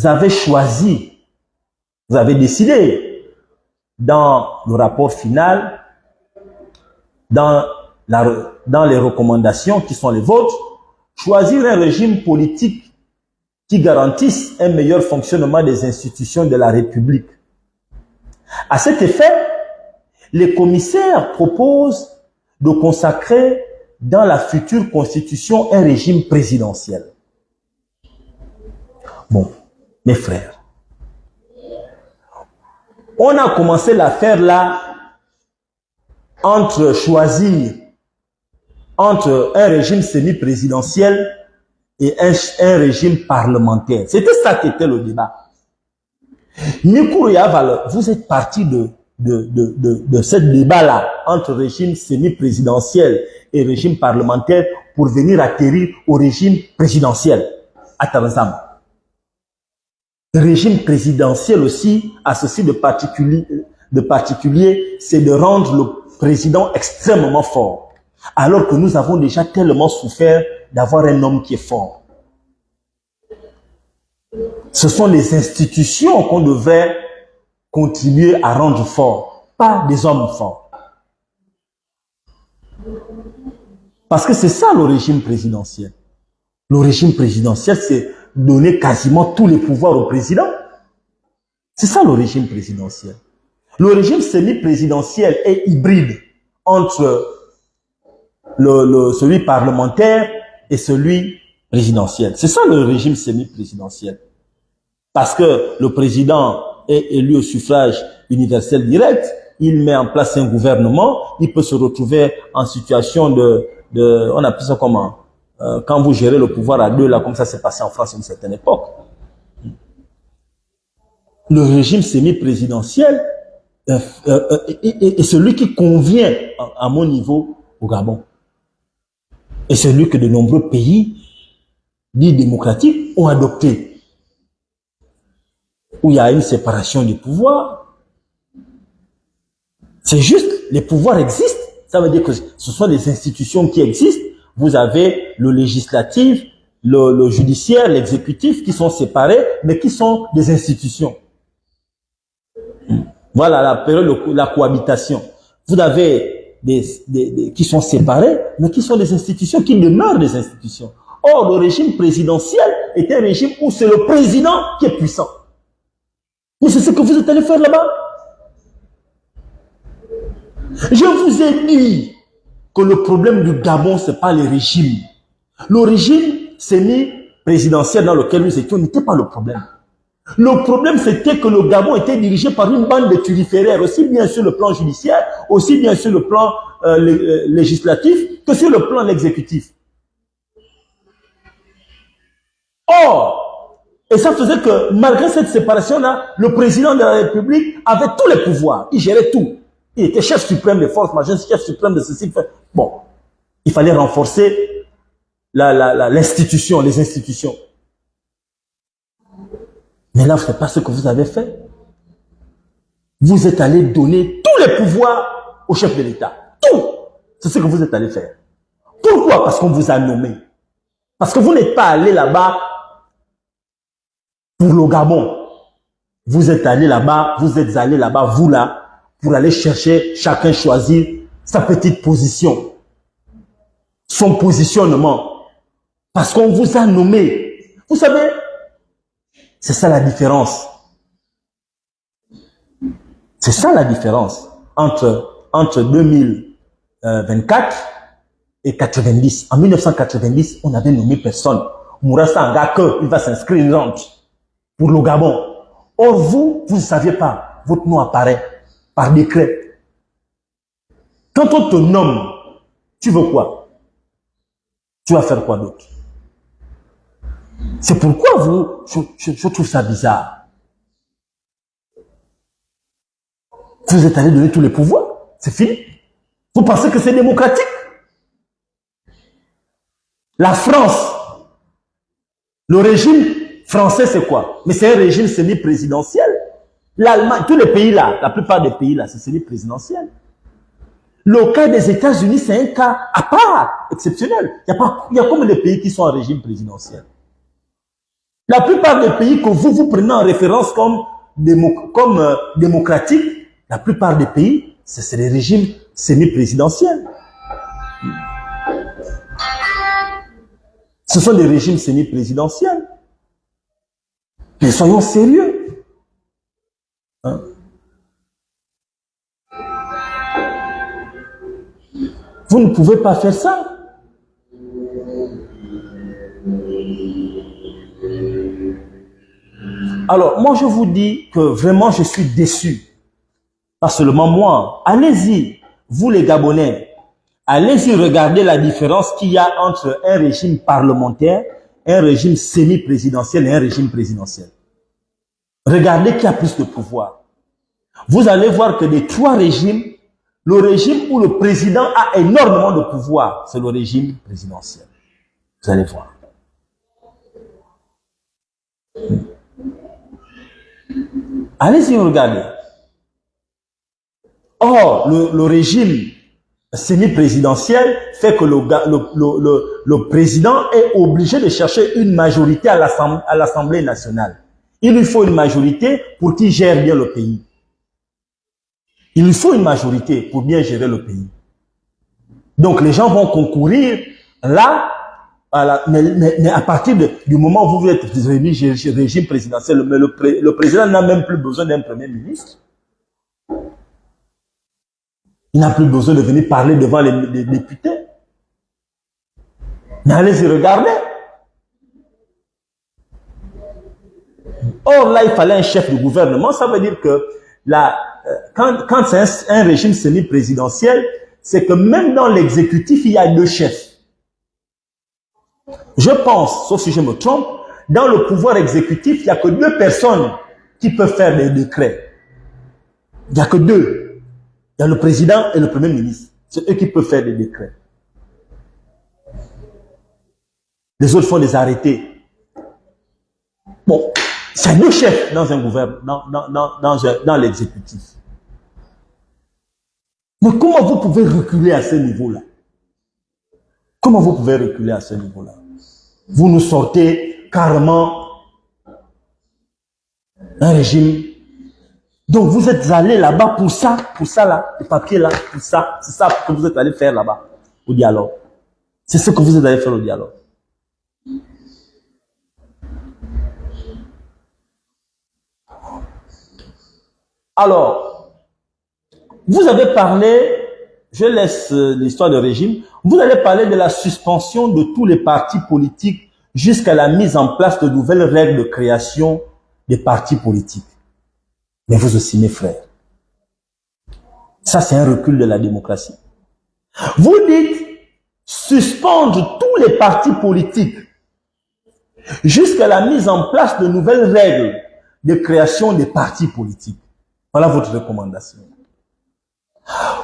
avez choisi, vous avez décidé dans le rapport final, dans les recommandations qui sont les vôtres, choisir un régime politique qui garantisse un meilleur fonctionnement des institutions de la République. À cet effet, les commissaires proposent de consacrer dans la future constitution un régime présidentiel. Bon, mes frères, on a commencé l'affaire là entre choisir entre un régime semi-présidentiel et un régime parlementaire. C'était ça qui était le débat. Nikou Yaval, vous êtes parti de ce débat-là entre régime semi-présidentiel et régime parlementaire pour venir atterrir au régime présidentiel. Attends, le régime présidentiel aussi a ceci de particulier, c'est de rendre le président extrêmement fort. Alors que nous avons déjà tellement souffert d'avoir un homme qui est fort. Ce sont les institutions qu'on devrait continuer à rendre forts, pas des hommes forts. Parce que c'est ça le régime présidentiel. Le régime présidentiel, c'est donner quasiment tous les pouvoirs au président. C'est ça le régime présidentiel. Le régime semi-présidentiel est hybride entre celui parlementaire et celui présidentiel. C'est ça le régime semi-présidentiel. Parce que le président est élu au suffrage universel direct, il met en place un gouvernement, il peut se retrouver en situation on appelle ça comment? Quand vous gérez le pouvoir à deux, là, comme ça s'est passé en France à une certaine époque. Le régime semi-présidentiel est celui qui convient, à mon niveau, au Gabon. Et celui que de nombreux pays dits démocratiques ont adopté. Où il y a une séparation des pouvoirs. C'est juste, les pouvoirs existent. Ça veut dire que ce sont des institutions qui existent. Vous avez le législatif, le judiciaire, l'exécutif qui sont séparés, mais qui sont des institutions. Voilà la période de la cohabitation. Vous avez qui sont séparés, mais qui sont des institutions, qui demeurent des institutions. Or, le régime présidentiel est un régime où c'est le président qui est puissant. Mais c'est ce que vous êtes allé faire là-bas. Je vous ai dit que le problème du Gabon, ce n'est pas les régimes. Le régime semi-présidentiel dans lequel nous étions n'était pas le problème. Le problème, c'était que le Gabon était dirigé par une bande de turiféraires, aussi bien sur le plan judiciaire, aussi bien sur le plan législatif, que sur le plan exécutif. Or, et ça faisait que, malgré cette séparation-là, le président de la République avait tous les pouvoirs. Il gérait tout. Il était chef suprême des forces majeures, chef suprême de ceci. Bon, il fallait renforcer l'institution, les institutions. Mais là, ce n'est pas ce que vous avez fait. Vous êtes allé donner tous les pouvoirs au chef de l'État. Tout. C'est ce que vous êtes allé faire. Pourquoi? Parce qu'on vous a nommé. Parce que vous n'êtes pas allé là-bas pour le Gabon. Vous êtes allé là-bas, vous là, pour aller chercher, chacun choisir sa petite position. Son positionnement. Parce qu'on vous a nommé. Vous savez, c'est ça la différence. C'est ça la différence entre 2024 et 90. En 1990, on n'avait nommé personne. Mourassa Ngake, il va s'inscrire une rente pour le Gabon. Or, vous ne saviez pas. votre nom apparaît par décret. Quand on te nomme, tu veux quoi? Tu vas faire quoi d'autre? C'est pourquoi je trouve ça bizarre. Vous êtes allé donner tous les pouvoirs. C'est fini. Vous pensez que c'est démocratique? La France, le régime français, c'est quoi? Mais c'est un régime semi-présidentiel. L'Allemagne, tous les pays là, la plupart des pays là, c'est semi-présidentiel. Le cas des États-Unis, c'est un cas à part, exceptionnel. Il y a combien de pays qui sont en régime présidentiel? La plupart des pays que vous prenez en référence comme démocratiques, la plupart des pays, c'est des régimes semi-présidentiels. Ce sont des régimes semi-présidentiels. Mais soyons sérieux. Hein? Vous ne pouvez pas faire ça. Alors, moi, je vous dis que vraiment, je suis déçu. Pas seulement moi. Allez-y, vous les Gabonais, allez-y regarder la différence qu'il y a entre un régime parlementaire, un régime semi-présidentiel et un régime présidentiel. Regardez qui a plus de pouvoir. Vous allez voir que des trois régimes, le régime où le président a énormément de pouvoir, c'est le régime présidentiel. Vous allez voir. Allez-y regarder. Or, le régime semi-présidentiel fait que le président est obligé de chercher une majorité à l'Assemblée nationale. Il lui faut une majorité pour qu'il gère bien le pays. Il lui faut une majorité pour bien gérer le pays. Donc, les gens vont concourir là, mais à partir du moment où vous êtes régime présidentiel, le président n'a même plus besoin d'un premier ministre. Il n'a plus besoin de venir parler devant les députés. Mais allez-y regarder. Or, là, il fallait un chef de gouvernement. Ça veut dire que quand c'est un régime semi-présidentiel, c'est que même dans l'exécutif, il y a deux chefs. Je pense, sauf si je me trompe, dans le pouvoir exécutif, il n'y a que deux personnes qui peuvent faire des décrets. Il n'y a que deux. Il y a le président et le premier ministre. C'est eux qui peuvent faire des décrets. Les autres font des arrêtés. Bon, c'est deux chefs dans un gouvernement, dans l'exécutif. Mais comment vous pouvez reculer à ce niveau-là? Comment vous pouvez reculer à ce niveau-là? Vous nous sortez carrément un régime. Donc vous êtes allé là-bas pour ça là, le papier là, pour ça. C'est ça que vous êtes allé faire là-bas, au dialogue. C'est ce que vous êtes allé faire au dialogue. Alors, vous avez parlé, je laisse l'histoire de régime, vous allez parler de la suspension de tous les partis politiques jusqu'à la mise en place de nouvelles règles de création des partis politiques. Mais vous aussi, mes frères, ça c'est un recul de la démocratie. Vous dites suspendre tous les partis politiques jusqu'à la mise en place de nouvelles règles de création des partis politiques. Voilà votre recommandation.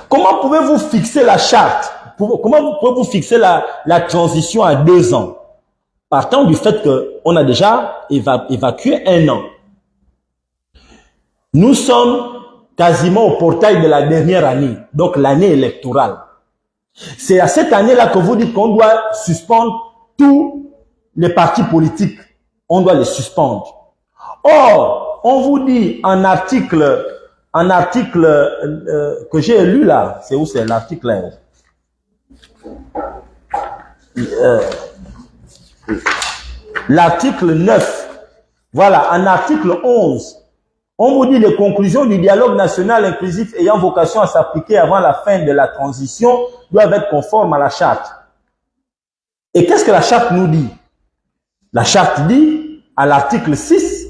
Comment pouvez-vous fixer la charte? Comment pouvez-vous fixer la transition à 2 ans? Partant du fait qu'on a déjà évacué 1 an. Nous sommes quasiment au portail de la dernière année, donc l'année électorale. C'est à cette année-là que vous dites qu'on doit suspendre tous les partis politiques. On doit les suspendre. Or, on vous dit en article que j'ai lu là, c'est où c'est l'article là? L'article 9, voilà, en article 11, on vous dit les conclusions du dialogue national inclusif ayant vocation à s'appliquer avant la fin de la transition doivent être conformes à la charte. Et qu'est-ce que la charte nous dit? La charte dit, à l'article 6,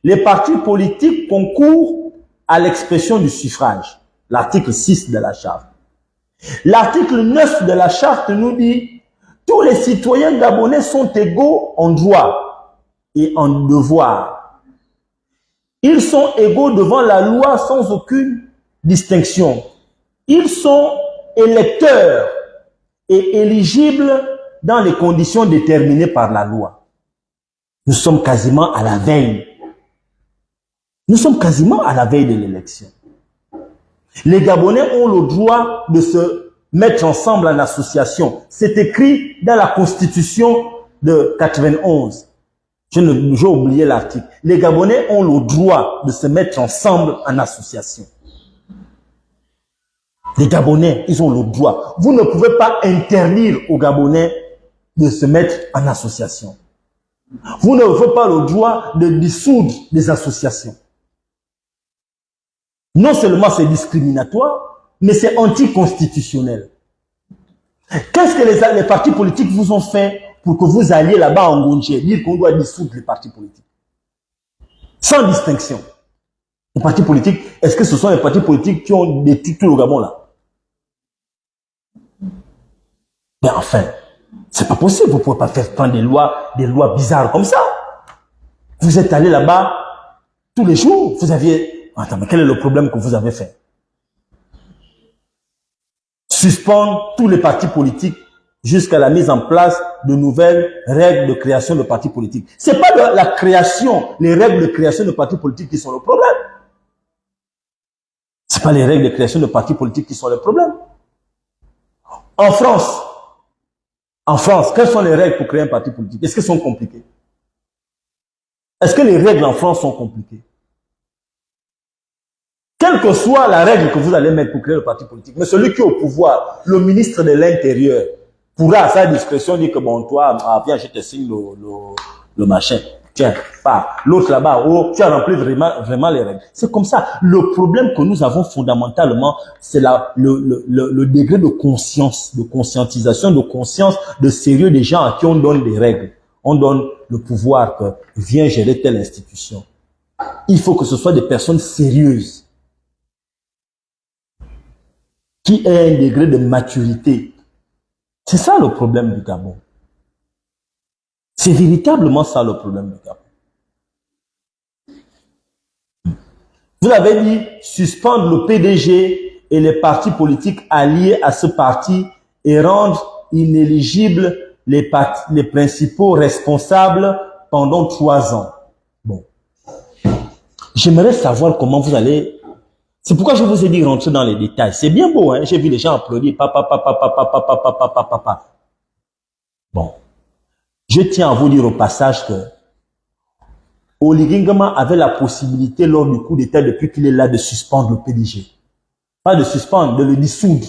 les partis politiques concourent à l'expression du suffrage. L'article 6 de la charte. L'article 9 de la charte nous dit tous les citoyens gabonais sont égaux en droit et en devoir. Ils sont égaux devant la loi sans aucune distinction. Ils sont électeurs et éligibles dans les conditions déterminées par la loi. Nous sommes quasiment à la veille. Nous sommes quasiment à la veille de l'élection. Les Gabonais ont le droit de se mettre ensemble en association. C'est écrit dans la Constitution de 91. J'ai oublié l'article. Les Gabonais ont le droit de se mettre ensemble en association. Les Gabonais, ils ont le droit. Vous ne pouvez pas interdire aux Gabonais de se mettre en association. Vous n'avez pas le droit de dissoudre des associations. Non seulement c'est discriminatoire, mais c'est anticonstitutionnel. Qu'est-ce que les partis politiques vous ont fait pour que vous alliez là-bas en Gontier, dire qu'on doit dissoudre les partis politiques? Sans distinction. Les partis politiques, est-ce que ce sont les partis politiques qui ont détruit tout le Gabon là? Mais enfin, c'est pas possible, vous ne pouvez pas faire prendre des lois bizarres comme ça. Vous êtes allé là-bas tous les jours, vous aviez... Attends, mais quel est le problème que vous avez fait? Suspendre tous les partis politiques jusqu'à la mise en place de nouvelles règles de création de partis politiques. Ce n'est pas la création, les règles de création de partis politiques qui sont le problème. Ce n'est pas les règles de création de partis politiques qui sont le problème. En France, quelles sont les règles pour créer un parti politique? Est-ce qu'elles sont compliquées? Est-ce que les règles en France sont compliquées? Quelle que soit la règle que vous allez mettre pour créer le parti politique, mais celui qui est au pouvoir, le ministre de l'Intérieur, pourra à sa discrétion dire que bon, toi, viens, je te signe le machin. Tiens, pas. L'autre là-bas, oh, tu as rempli vraiment les règles. C'est comme ça. Le problème que nous avons fondamentalement, c'est le degré de conscience, de conscientisation, de conscience, de sérieux des gens à qui on donne des règles. On donne le pouvoir que viens gérer telle institution. Il faut que ce soit des personnes sérieuses qui aient un degré de maturité. C'est ça le problème du Gabon. C'est véritablement ça le problème du Gabon. Vous avez dit suspendre le PDG et les partis politiques alliés à ce parti et rendre inéligibles les principaux responsables pendant 3 ans. Bon. J'aimerais savoir comment vous allez... C'est pourquoi je vous ai dit rentrer dans les détails. C'est bien beau, hein? J'ai vu les gens applaudir. Papa. Bon. Je tiens à vous dire au passage que Oligui Nguema avait la possibilité lors du coup d'État, depuis qu'il est là, de suspendre le PDG. Pas de suspendre, de le dissoudre.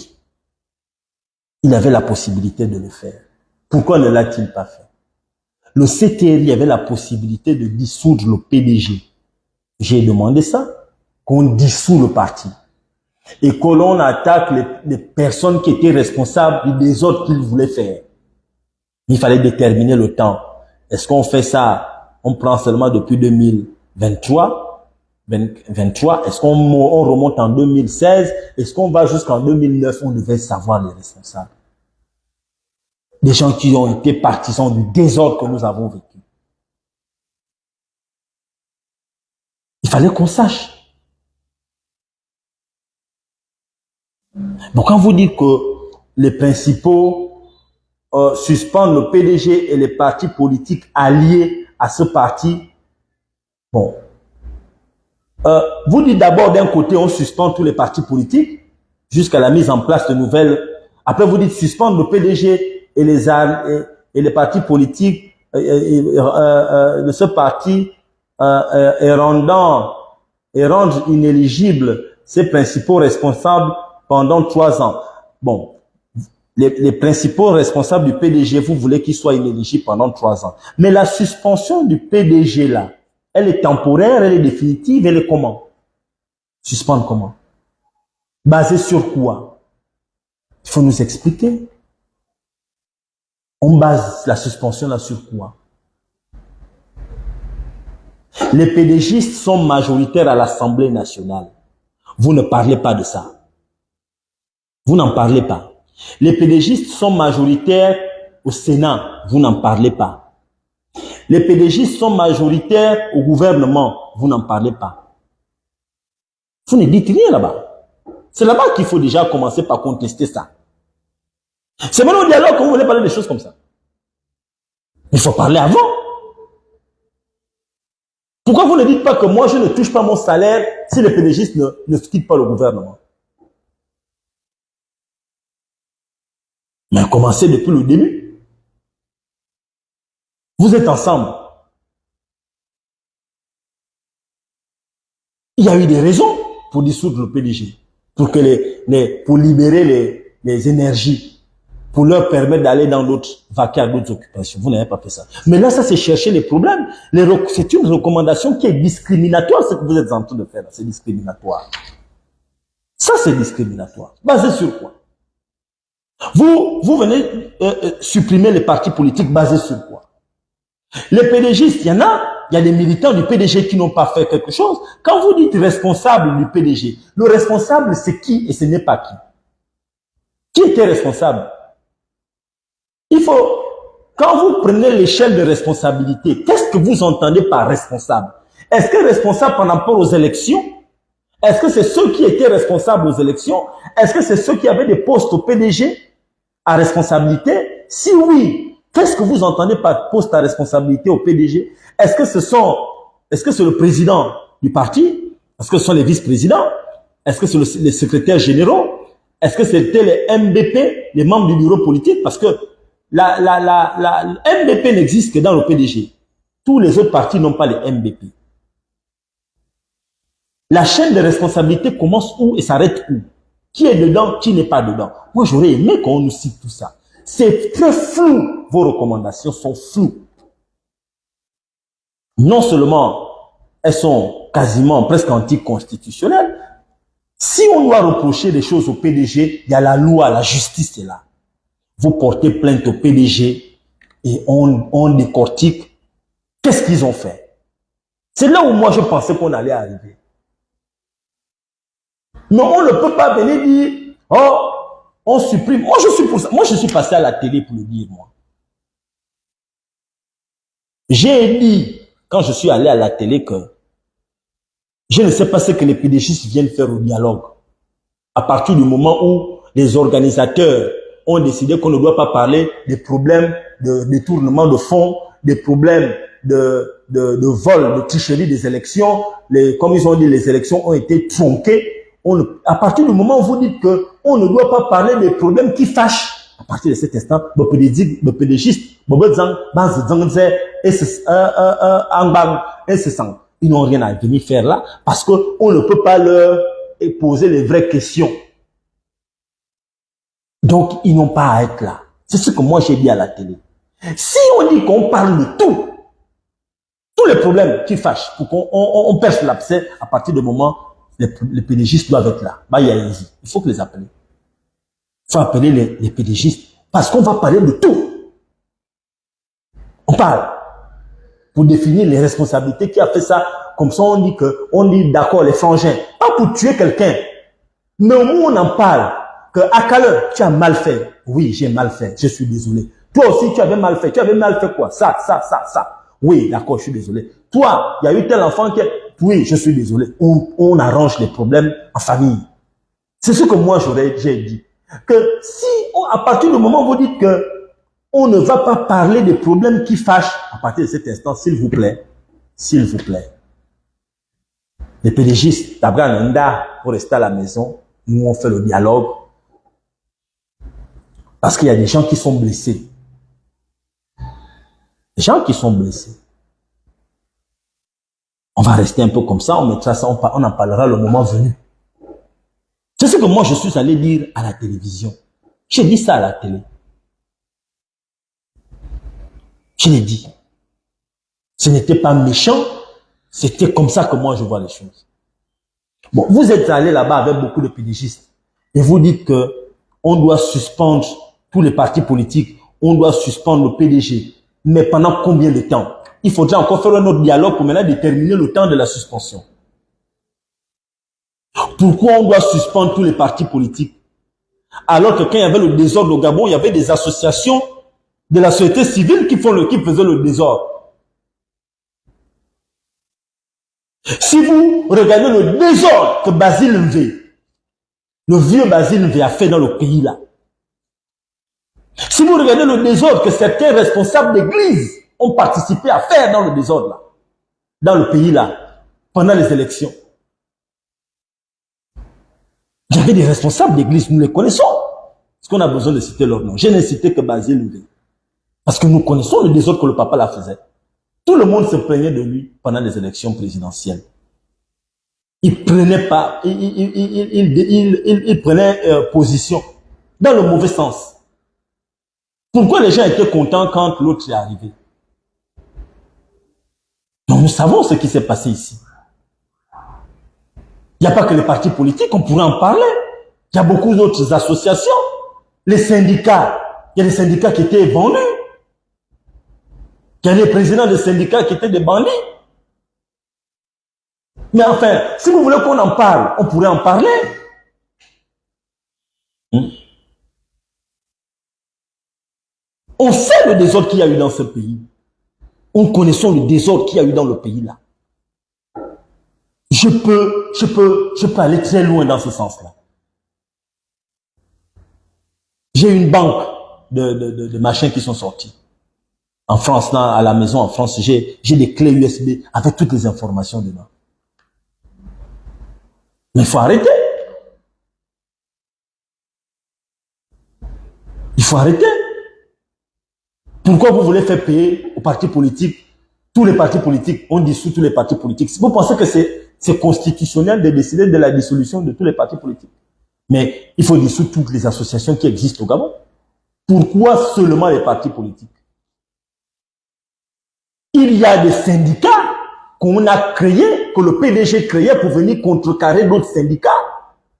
Il avait la possibilité de le faire. Pourquoi ne l'a-t-il pas fait? Le CTRI avait la possibilité de dissoudre le PDG. J'ai demandé ça, qu'on dissout le parti. Et que l'on attaque les personnes qui étaient responsables des autres qu'il voulait faire. Il fallait déterminer le temps. Est-ce qu'on fait ça, on prend seulement depuis 2023, est-ce qu'on remonte en 2016, est-ce qu'on va jusqu'en 2009, on devait savoir les responsables. Des gens qui ont été partisans du désordre que nous avons vécu. Il fallait qu'on sache. Donc quand vous dites que les principaux suspendent le PDG et les partis politiques alliés à ce parti, bon, vous dites d'abord d'un côté on suspend tous les partis politiques jusqu'à la mise en place de nouvelles, après vous dites suspendre le PDG et les partis politiques de ce parti et rendre inéligibles ses principaux responsables pendant 3 ans. Bon, les principaux responsables du PDG, vous voulez qu'ils soient inéligibles pendant 3 ans. Mais la suspension du PDG là, elle est temporaire, elle est définitive, elle est comment? Suspendre comment? Basée sur quoi? Il faut nous expliquer. On base la suspension là sur quoi? Les PDGistes sont majoritaires à l'Assemblée nationale. Vous ne parlez pas de ça. Vous n'en parlez pas. Les PDGistes sont majoritaires au Sénat. Vous n'en parlez pas. Les PDGistes sont majoritaires au gouvernement. Vous n'en parlez pas. Vous ne dites rien là-bas. C'est là-bas qu'il faut déjà commencer par contester ça. C'est maintenant au dialogue que vous voulez parler des choses comme ça. Il faut parler avant. Pourquoi vous ne dites pas que moi, je ne touche pas mon salaire si les PDGistes ne quittent pas le gouvernement? Mais commencez depuis le début. Vous êtes ensemble. Il y a eu des raisons pour dissoudre le PDG, pour libérer les énergies, pour leur permettre d'aller dans d'autres, vaquer à d'autres occupations. Vous n'avez pas fait ça. Mais là, ça c'est chercher les problèmes. C'est une recommandation qui est discriminatoire, ce que vous êtes en train de faire. C'est discriminatoire. Ça c'est discriminatoire. Basé sur quoi? Vous venez supprimer les partis politiques basés sur quoi? Les PDGistes, il y a des militants du PDG qui n'ont pas fait quelque chose. Quand vous dites responsable du PDG, le responsable c'est qui et ce n'est pas qui? Qui était responsable? Il faut, quand vous prenez l'échelle de responsabilité, qu'est-ce que vous entendez par responsable? Est-ce que responsable par rapport aux élections? Est-ce que c'est ceux qui étaient responsables aux élections? Est-ce que c'est ceux qui avaient des postes au PDG à responsabilité? Si oui, qu'est-ce que vous entendez par poste à responsabilité au PDG? Est-ce que c'est le président du parti? Est-ce que ce sont les vice-présidents? Est-ce que c'est les secrétaires généraux? Est-ce que c'était les MBP, les membres du bureau politique? Parce que la MBP n'existe que dans le PDG. Tous les autres partis n'ont pas les MBP. La chaîne de responsabilité commence où et s'arrête où? Qui est dedans, qui n'est pas dedans? Moi, j'aurais aimé qu'on nous cite tout ça. C'est très flou. Vos recommandations sont floues. Non seulement elles sont quasiment presque anticonstitutionnelles, si on doit reprocher des choses au PDG, il y a la loi, la justice est là. Vous portez plainte au PDG et on décortique. Qu'est-ce qu'ils ont fait? C'est là où moi je pensais qu'on allait arriver. Mais on ne peut pas venir dire, oh, on supprime. Moi, je suis pour ça. Moi, je suis passé à la télé pour le dire, moi. J'ai dit, quand je suis allé à la télé, que je ne sais pas ce que les PDGistes viennent faire au dialogue. À partir du moment où les organisateurs ont décidé qu'on ne doit pas parler des problèmes de détournement de fonds, des problèmes de vol, de tricherie des élections, comme ils ont dit, les élections ont été tronquées. À partir du moment où vous dites que on ne doit pas parler des problèmes qui fâchent, à partir de cet instant, le PDGiste, ils n'ont rien à venir faire là parce qu'on ne peut pas leur poser les vraies questions. Donc, ils n'ont pas à être là. C'est ce que moi j'ai dit à la télé. Si on dit qu'on parle de tout, tous les problèmes qui fâchent, pour qu'on perce l'abcès, à partir du moment les PDGistes doivent être là. Il faut que les appeler. Il faut appeler les PDGistes. Parce qu'on va parler de tout. On parle. Pour définir les responsabilités. Qui a fait ça? Comme ça, on dit d'accord, les frangins. Pas pour tuer quelqu'un. Mais au moins, on en parle. Que à quelle heure tu as mal fait? Oui, j'ai mal fait. Je suis désolé. Toi aussi, tu avais mal fait. Tu avais mal fait quoi? Ça. Oui, d'accord, je suis désolé. Toi, il y a eu tel enfant qui... Oui, je suis désolé. On arrange les problèmes en famille. C'est ce que moi j'ai dit. Que si, à partir du moment où vous dites que on ne va pas parler des problèmes qui fâchent, à partir de cet instant, s'il vous plaît, les PDGistes, pour rester à la maison, nous on fait le dialogue. Parce qu'il y a des gens qui sont blessés. Des gens qui sont blessés. On va rester un peu comme ça, on mettra ça, on en parlera le moment venu. C'est ce que moi je suis allé dire à la télévision. J'ai dit ça à la télé. Je l'ai dit. Ce n'était pas méchant, c'était comme ça que moi je vois les choses. Bon, vous êtes allé là-bas avec beaucoup de PDGistes et vous dites que on doit suspendre tous les partis politiques, on doit suspendre le PDG. Mais pendant combien de temps? Il faudrait encore faire un autre dialogue pour maintenant déterminer le temps de la suspension. Pourquoi on doit suspendre tous les partis politiques? Alors que quand il y avait le désordre au Gabon, il y avait des associations de la société civile qui faisaient le désordre. Si vous regardez le désordre que Basile Mvé, le vieux Basile Mvé a fait dans le pays là, si vous regardez le désordre que certains responsables d'église ont participé à faire dans le désordre là, dans le pays là, pendant les élections, il y avait des responsables d'église, nous les connaissons. Est-ce qu'on a besoin de citer leur nom? Je n'ai cité que Basile Mvé. Parce que nous connaissons le désordre que le papa la faisait. Tout le monde se plaignait de lui pendant les élections présidentielles. Il prenait pas, il prenait position dans le mauvais sens. Pourquoi les gens étaient contents quand l'autre est arrivé? Donc nous savons ce qui s'est passé ici. Il n'y a pas que les partis politiques, on pourrait en parler. Il y a beaucoup d'autres associations. Les syndicats, il y a des syndicats qui étaient vendus. Il y a des présidents de syndicats qui étaient des bandits. Mais enfin, si vous voulez qu'on en parle, on pourrait en parler. On sait le désordre qu'il y a eu dans ce pays. On connaît le désordre qu'il y a eu dans le pays là. Je peux aller très loin dans ce sens-là. J'ai une banque de machins qui sont sortis. En France, là, à la maison, en France, j'ai des clés USB avec toutes les informations dedans. Mais il faut arrêter. Il faut arrêter. Pourquoi vous voulez faire payer aux partis politiques? Tous les partis politiques, on dissout tous les partis politiques. Vous pensez que c'est constitutionnel de décider de la dissolution de tous les partis politiques? Mais il faut dissoudre toutes les associations qui existent au Gabon. Pourquoi seulement les partis politiques? Il y a des syndicats qu'on a créés, que le PDG créait pour venir contrecarrer d'autres syndicats,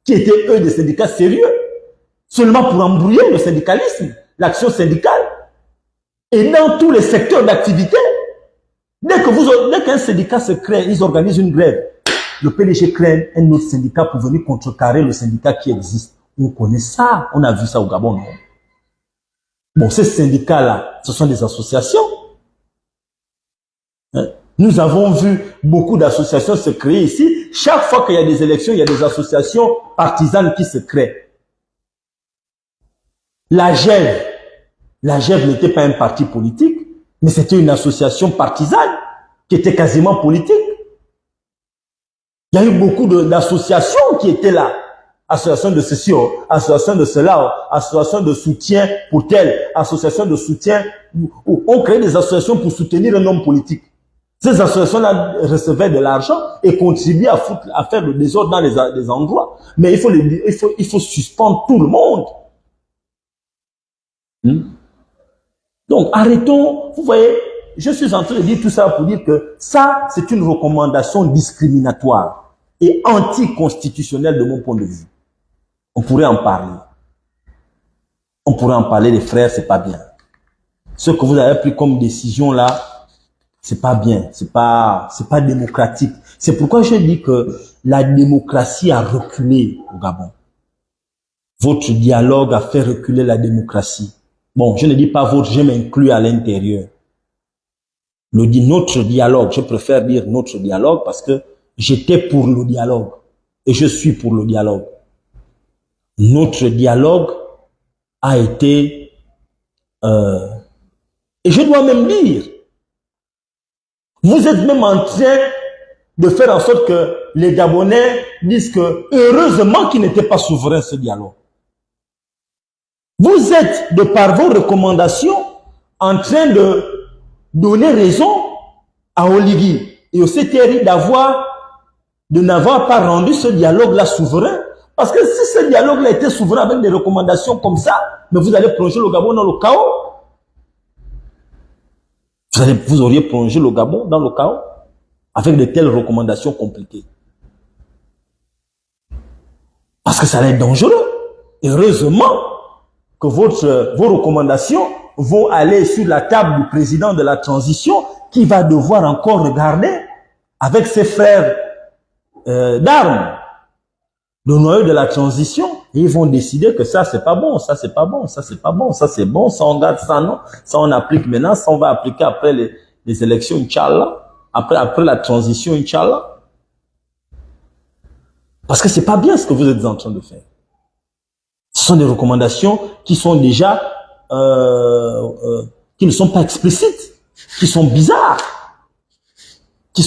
qui étaient eux des syndicats sérieux, seulement pour embrouiller le syndicalisme, l'action syndicale. Et dans tous les secteurs d'activité, dès qu'un syndicat se crée, ils organisent une grève. Le PDG crée un autre syndicat pour venir contrecarrer le syndicat qui existe. On connaît ça, on a vu ça au Gabon, non? Bon, ces syndicats-là, ce sont des associations. Nous avons vu beaucoup d'associations se créer ici. Chaque fois qu'il y a des élections, il y a des associations partisanes qui se créent. La GEV n'était pas un parti politique, mais c'était une association partisane qui était quasiment politique. Il y a eu beaucoup d'associations qui étaient là. Association de ceci, association de cela, association de soutien pour tel, association de soutien. On crée des associations pour soutenir un homme politique. Ces associations-là recevaient de l'argent et contribuaient à faire le désordre dans les endroits. Mais il faut suspendre tout le monde. Donc, arrêtons. Vous voyez, je suis en train de dire tout ça pour dire que ça, c'est une recommandation discriminatoire et anticonstitutionnelle de mon point de vue. On pourrait en parler. On pourrait en parler, les frères, c'est pas bien. Ce que vous avez pris comme décision là, c'est pas bien, c'est pas démocratique. C'est pourquoi je dis que la démocratie a reculé au Gabon. Votre dialogue a fait reculer la démocratie. Bon, je ne dis pas votre, je m'inclus à l'intérieur. Notre dialogue, je préfère dire notre dialogue parce que j'étais pour le dialogue et je suis pour le dialogue. Notre dialogue a été, et je dois même dire, vous êtes même en train de faire en sorte que les Gabonais disent que heureusement qu'il n'était pas souverain ce dialogue. Vous êtes, de par vos recommandations, en train de donner raison à Oligui et au CTRI de n'avoir pas rendu ce dialogue-là souverain. Parce que si ce dialogue-là était souverain avec des recommandations comme ça, mais vous allez plonger le Gabon dans le chaos. Vous auriez plongé le Gabon dans le chaos avec de telles recommandations compliquées. Parce que ça allait être dangereux. Heureusement que vos recommandations vont aller sur la table du président de la transition qui va devoir encore regarder avec ses frères d'armes le noyau de la transition, et ils vont décider que ça, c'est pas bon, ça, c'est pas bon, ça, c'est pas bon, ça, c'est bon, ça, on garde ça, non, ça, on applique maintenant, ça, on va appliquer après les élections, Inch'Allah, après la transition, Inch'Allah. Parce que c'est pas bien ce que vous êtes en train de faire. Ce sont des recommandations qui sont déjà, qui ne sont pas explicites, qui sont bizarres. Il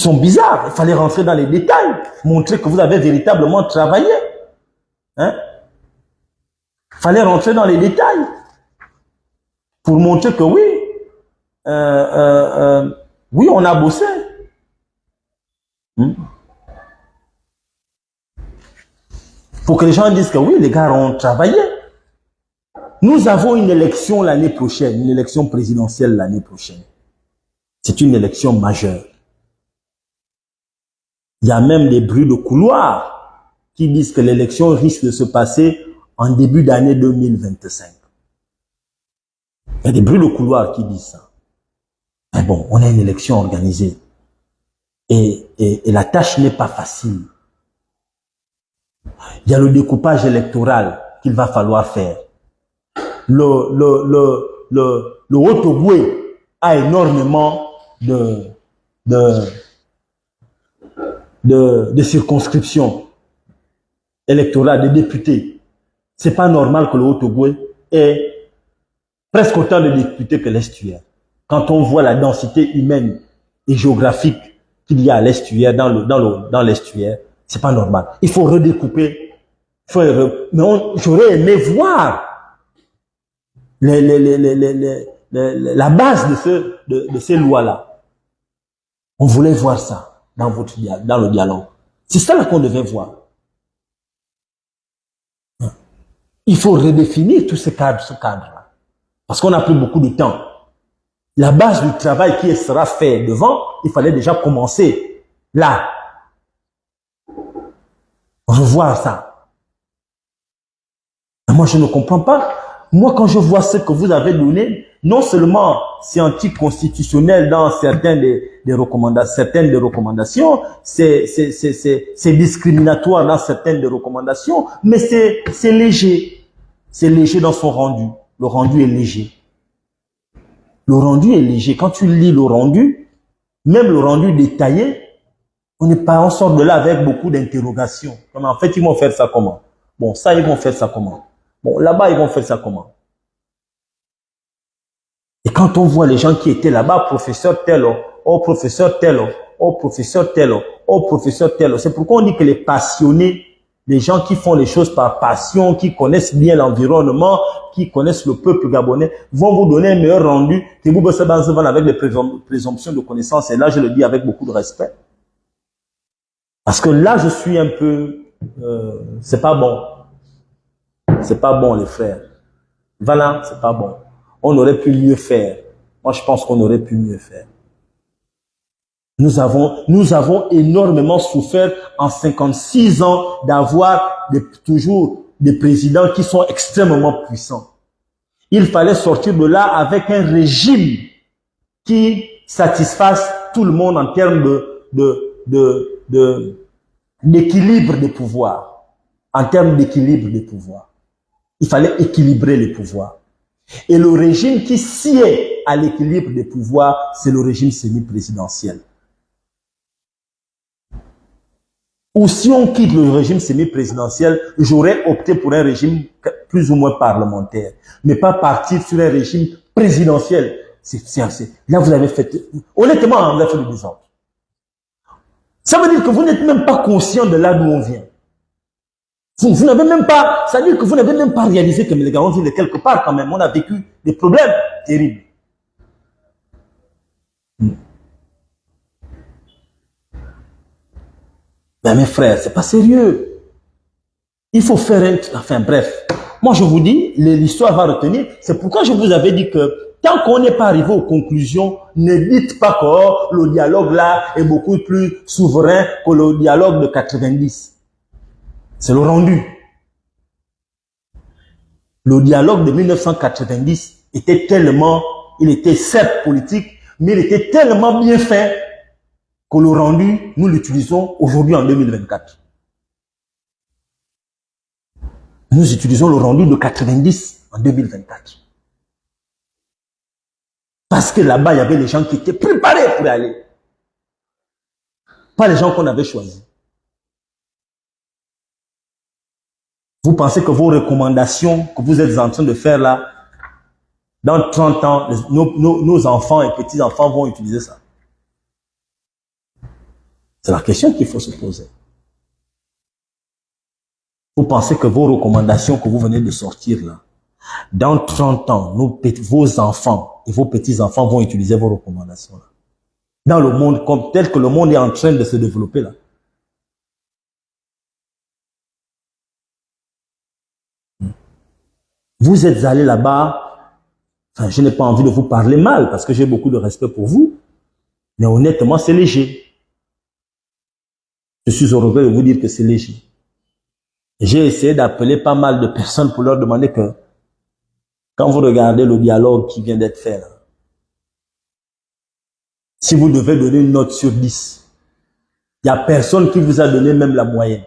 fallait rentrer dans les détails, montrer que vous avez véritablement travaillé. Hein? Il fallait rentrer dans les détails pour montrer que oui, oui, on a bossé. Pour que les gens disent que oui, les gars ont travaillé. Nous avons une élection l'année prochaine, une élection présidentielle l'année prochaine. C'est une élection majeure. Il y a même des bruits de couloir qui disent que l'élection risque de se passer en début d'année 2025. Il y a des bruits de couloir qui disent ça. Mais bon, on a une élection organisée. Et la tâche n'est pas facile. Il y a le découpage électoral qu'il va falloir faire. Le Haut-Ogooué a énormément de circonscriptions électorales, de députés. C'est pas normal que le Haut-Ogooué ait presque autant de députés que l'estuaire. Quand on voit la densité humaine et géographique qu'il y a à l'estuaire, dans l'estuaire, c'est pas normal. Il faut redécouper. Mais j'aurais aimé voir la base de ces lois-là. On voulait voir ça dans le dialogue. C'est ça qu'on devait voir. Il faut redéfinir tout ce cadre-là. Parce qu'on n'a plus beaucoup de temps. La base du travail qui sera fait devant, il fallait déjà commencer là. Revoir ça. Moi, je ne comprends pas. Moi, quand je vois ce que vous avez donné, non seulement c'est anticonstitutionnel dans certaines des recommandations, c'est discriminatoire dans certaines des recommandations, mais c'est léger. C'est léger dans son rendu. Le rendu est léger. Le rendu est léger. Quand tu lis le rendu, même le rendu détaillé, on sort de là avec beaucoup d'interrogations. En fait, ils vont faire ça comment? Bon, ça, ils vont faire ça comment? Bon, là-bas, ils vont faire ça comment? Et quand on voit les gens qui étaient là-bas, professeur tel, oh professeur tel, oh professeur tel, oh professeur tel, c'est pourquoi on dit que les passionnés, les gens qui font les choses par passion, qui connaissent bien l'environnement, qui connaissent le peuple gabonais, vont vous donner un meilleur rendu que vous bossez avec des présomptions de connaissances. Et là, je le dis avec beaucoup de respect. Parce que là, je suis un peu... c'est pas bon. C'est pas bon, les frères. Voilà, c'est pas bon. On aurait pu mieux faire. Moi, je pense qu'on aurait pu mieux faire. Nous avons énormément souffert en 56 ans d'avoir toujours des présidents qui sont extrêmement puissants. Il fallait sortir de là avec un régime qui satisfasse tout le monde en termes d'équilibre des pouvoirs. En termes d'équilibre des pouvoirs. Il fallait équilibrer les pouvoirs. Et le régime qui sied à l'équilibre des pouvoirs, c'est le régime semi-présidentiel. Ou si on quitte le régime semi-présidentiel, j'aurais opté pour un régime plus ou moins parlementaire, mais pas partir sur un régime présidentiel. Là, vous avez fait... Honnêtement, vous avez fait le désordre. Ça veut dire que vous n'êtes même pas conscient de là d'où on vient. Vous n'avez même pas, ça veut dire que vous n'avez même pas réalisé que les gars, on vient de quelque part quand même. On a vécu des problèmes terribles. Ben mes frères, c'est pas sérieux. Il faut faire un... Enfin bref. Moi je vous dis, l'histoire va retenir. C'est pourquoi je vous avais dit que tant qu'on n'est pas arrivé aux conclusions, ne dites pas que le dialogue là est beaucoup plus souverain que le dialogue de 90. C'est le rendu. Le dialogue de 1990 était tellement, il était certes politique, mais il était tellement bien fait que le rendu, nous l'utilisons aujourd'hui en 2024. Nous utilisons le rendu de 90 en 2024. Parce que là-bas, il y avait les gens qui étaient préparés pour y aller. Pas les gens qu'on avait choisis. Vous pensez que vos recommandations que vous êtes en train de faire là, dans 30 ans, nos enfants et petits-enfants vont utiliser ça? C'est la question qu'il faut se poser. Vous pensez que vos recommandations que vous venez de sortir là, dans 30 ans, vos enfants et vos petits-enfants vont utiliser vos recommandations là? Dans le monde tel que le monde est en train de se développer là. Vous êtes allé là-bas, enfin, je n'ai pas envie de vous parler mal parce que j'ai beaucoup de respect pour vous, mais honnêtement, c'est léger. Je suis au regret de vous dire que c'est léger. J'ai essayé d'appeler pas mal de personnes pour leur demander que, quand vous regardez le dialogue qui vient d'être fait là, si vous devez donner une note sur 10, il n'y a personne qui vous a donné même la moyenne.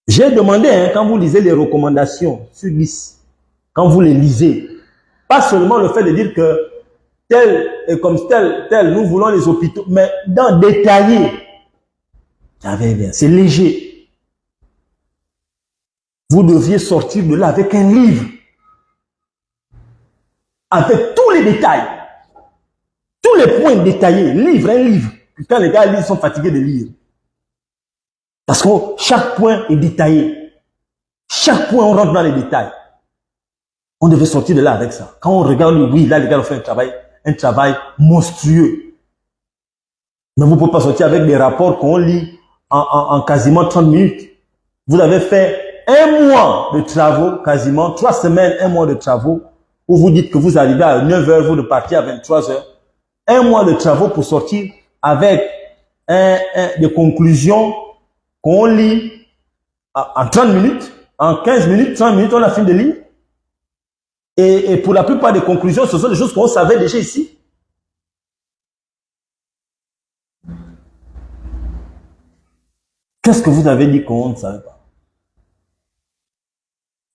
J'ai demandé, hein, quand vous lisez les recommandations sur 10, quand vous les lisez, pas seulement le fait de dire que tel et comme tel, nous voulons les hôpitaux, mais dans détailler, c'est léger. Vous deviez sortir de là avec un livre, avec tous les détails, tous les points détaillés, un livre. Quand les gars lisent, ils sont fatigués de lire. Parce que chaque point est détaillé. Chaque point, on rentre dans les détails. On devait sortir de là avec ça. Quand on regarde, oui, là, les gars ont fait un travail monstrueux. Mais vous ne pouvez pas sortir avec des rapports qu'on lit en quasiment 30 minutes. Vous avez fait un mois de travaux, quasiment 3 semaines, un mois de travaux, où vous dites que vous arrivez à 9 h, vous repartez à 23 h. Un mois de travaux pour sortir avec des conclusions qu'on lit en 30 minutes, en 15 minutes, 30 minutes, on a fini de lire. Et pour la plupart des conclusions, ce sont des choses qu'on savait déjà ici. Qu'est-ce que vous avez dit qu'on ne savait pas?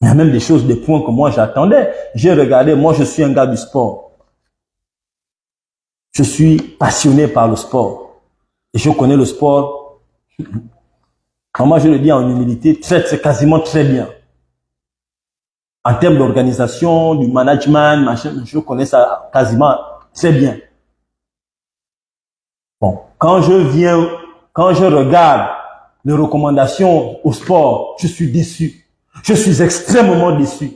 Il y a même des choses, des points que moi j'attendais. J'ai regardé, moi je suis un gars du sport. Je suis passionné par le sport. Et je connais le sport. Moi je le dis en humilité, c'est quasiment très bien. En termes d'organisation, du management, machin, je connais ça quasiment très bien. Bon, quand je regarde les recommandations au sport, je suis déçu. Je suis extrêmement déçu.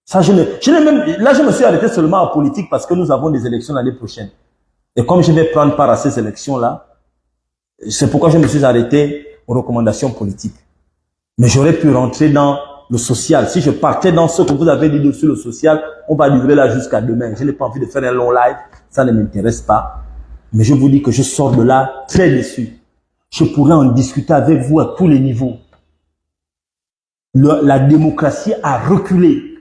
Ça, là, je me suis arrêté seulement en politique parce que nous avons des élections l'année prochaine. Et comme je vais prendre part à ces élections-là, c'est pourquoi je me suis arrêté aux recommandations politiques. Mais j'aurais pu rentrer dans le social. Si je partais dans ce que vous avez dit sur le social, on va livrer là jusqu'à demain. Je n'ai pas envie de faire un long live, ça ne m'intéresse pas. Mais je vous dis que je sors de là très déçu. Je pourrais en discuter avec vous à tous les niveaux. La démocratie a reculé.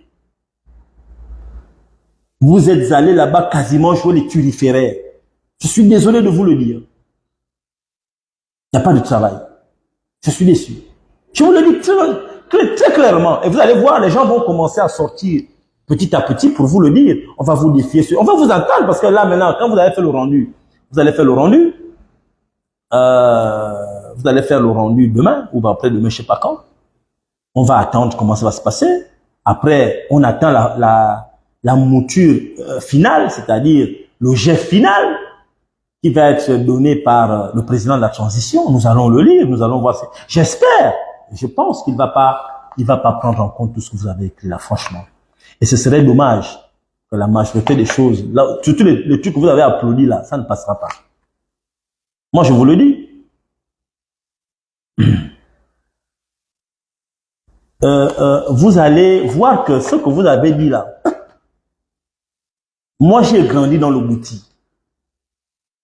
Vous êtes allés là-bas quasiment jouer les turiféraires. Je suis désolé de vous le dire. Il n'y a pas de travail. Je suis déçu. Je vous le dis très clairement. Et vous allez voir, les gens vont commencer à sortir petit à petit pour vous le dire. On va vous défier. On va vous entendre parce que là maintenant, quand vous avez fait le rendu, vous allez faire le rendu. Vous allez faire le rendu demain ou après-demain, je ne sais pas quand. On va attendre comment ça va se passer. Après, on attend la mouture finale, c'est-à-dire le jet final qui va être donné par le président de la transition. Nous allons le lire, nous allons voir. J'espère, je pense qu'il va pas prendre en compte tout ce que vous avez écrit là, franchement. Et ce serait dommage que la majorité des choses, là, surtout les trucs que vous avez applaudis là, ça ne passera pas. Moi, je vous le dis. Vous allez voir que ce que vous avez dit là, moi j'ai grandi dans le Bouti.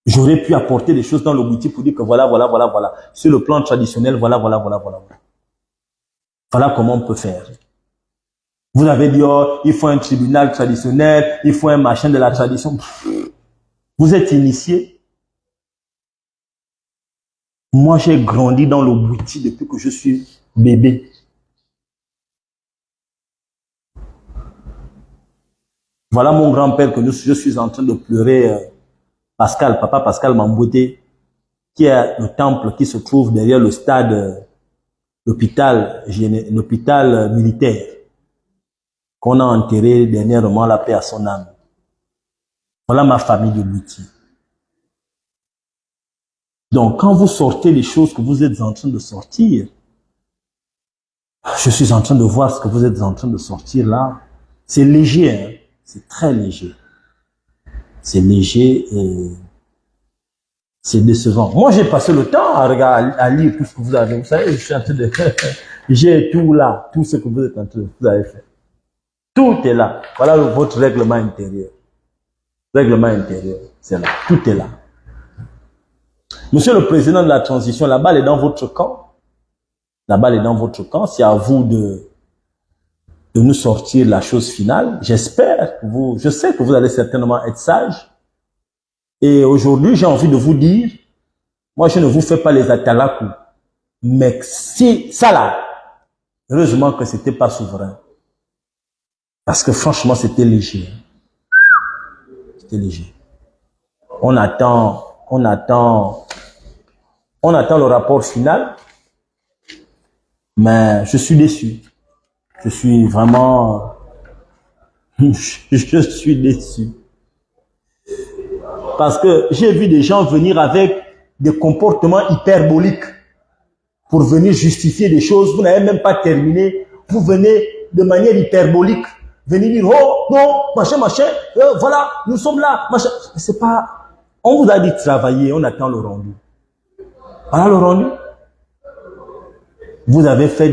J'aurais pu apporter des choses dans le Bouti pour dire que voilà. Sur le plan traditionnel, voilà. Voilà comment on peut faire. Vous avez dit, oh, il faut un tribunal traditionnel, il faut un machin de la tradition. Vous êtes initié. Moi j'ai grandi dans le Bouti depuis que je suis bébé. Voilà mon grand-père que je suis en train de pleurer, Pascal, papa Pascal Mambouté, qui est le temple qui se trouve derrière le stade, l'hôpital militaire, qu'on a enterré dernièrement, la paix à son âme. Voilà ma famille de lutti. Donc, quand vous sortez les choses que vous êtes en train de sortir, je suis en train de voir ce que vous êtes en train de sortir là. C'est léger, hein? C'est très léger. C'est léger et c'est décevant. Moi, j'ai passé le temps à regarder, à lire tout ce que vous avez. Vous savez, je suis en train de... j'ai tout là, tout ce que vous êtes en train de... Vous avez fait. Tout est là. Voilà votre règlement intérieur. Règlement intérieur, c'est là. Tout est là. Monsieur le président de la transition, la balle est dans votre camp. La balle est dans votre camp. C'est à vous de nous sortir la chose finale. J'espère que vous, je sais que vous allez certainement être sage. Et aujourd'hui, j'ai envie de vous dire, moi, je ne vous fais pas les atalakou. Mais si, ça là, heureusement que c'était pas souverain. Parce que franchement, c'était léger. C'était léger. On attend le rapport final. Mais je suis déçu. Je suis vraiment, je suis déçu. Parce que j'ai vu des gens venir avec des comportements hyperboliques pour venir justifier des choses. Vous n'avez même pas terminé. Vous venez de manière hyperbolique. Venir dire, oh non, machin, voilà, nous sommes là, machin. C'est pas, on vous a dit de travailler, on attend le rendu. Voilà le rendu. Vous avez fait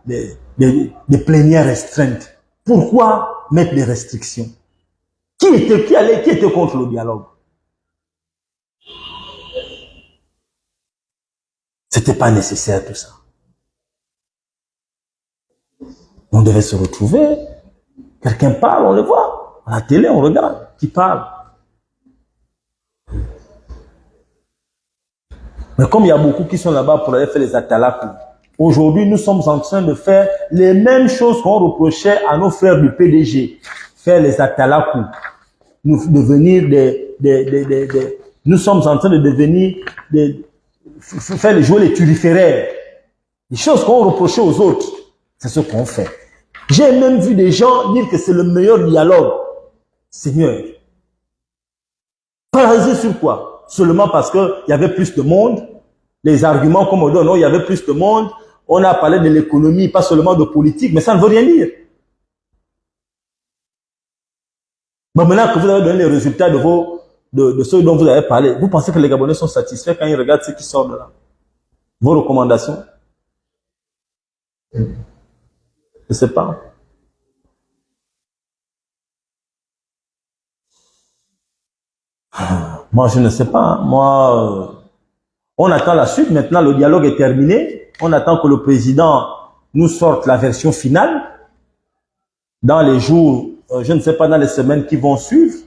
des plénières restreintes. Pourquoi mettre des restrictions? Qui était contre le dialogue? C'était pas nécessaire tout ça. On devait se retrouver. Quelqu'un parle, on le voit. À la télé, on regarde. Qui parle? Mais comme il y a beaucoup qui sont là-bas pour aller faire les atalakou, aujourd'hui, nous sommes en train de faire les mêmes choses qu'on reprochait à nos frères du PDG. Faire les atalakou. Nous devenir nous sommes en train de devenir jouer les turiféraires. Les choses qu'on reprochait aux autres, c'est ce qu'on fait. J'ai même vu des gens dire que c'est le meilleur dialogue. Seigneur. Paralysé sur quoi? Seulement parce qu'il y avait plus de monde. Les arguments qu'on me donne, non, il y avait plus de monde. On a parlé de l'économie, pas seulement de politique, mais ça ne veut rien dire. Bon, maintenant que vous avez donné les résultats de ceux dont vous avez parlé, vous pensez que les Gabonais sont satisfaits quand ils regardent ce qui sort de là? Vos recommandations? Je ne sais pas. Moi, je ne sais pas. Moi, on attend la suite. Maintenant, le dialogue est terminé. On attend que le président nous sorte la version finale. Dans les jours, je ne sais pas, dans les semaines qui vont suivre,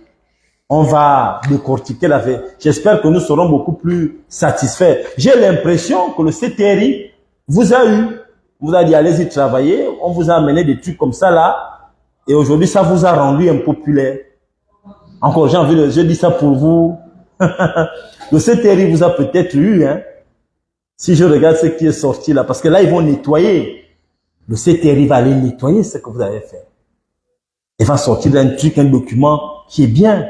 on va décortiquer la version. J'espère que nous serons beaucoup plus satisfaits. J'ai l'impression que le CTRI vous a eu. Vous a dit, allez-y travailler. On vous a amené des trucs comme ça là. Et aujourd'hui, ça vous a rendu impopulaire. Encore, j'ai envie de, je dis ça pour vous. Le CTRI vous a peut-être eu, hein. Si je regarde ce qui est sorti là, parce que là, ils vont nettoyer. Le CTRI va aller nettoyer ce que vous avez fait. Il va sortir d'un truc, un document qui est bien.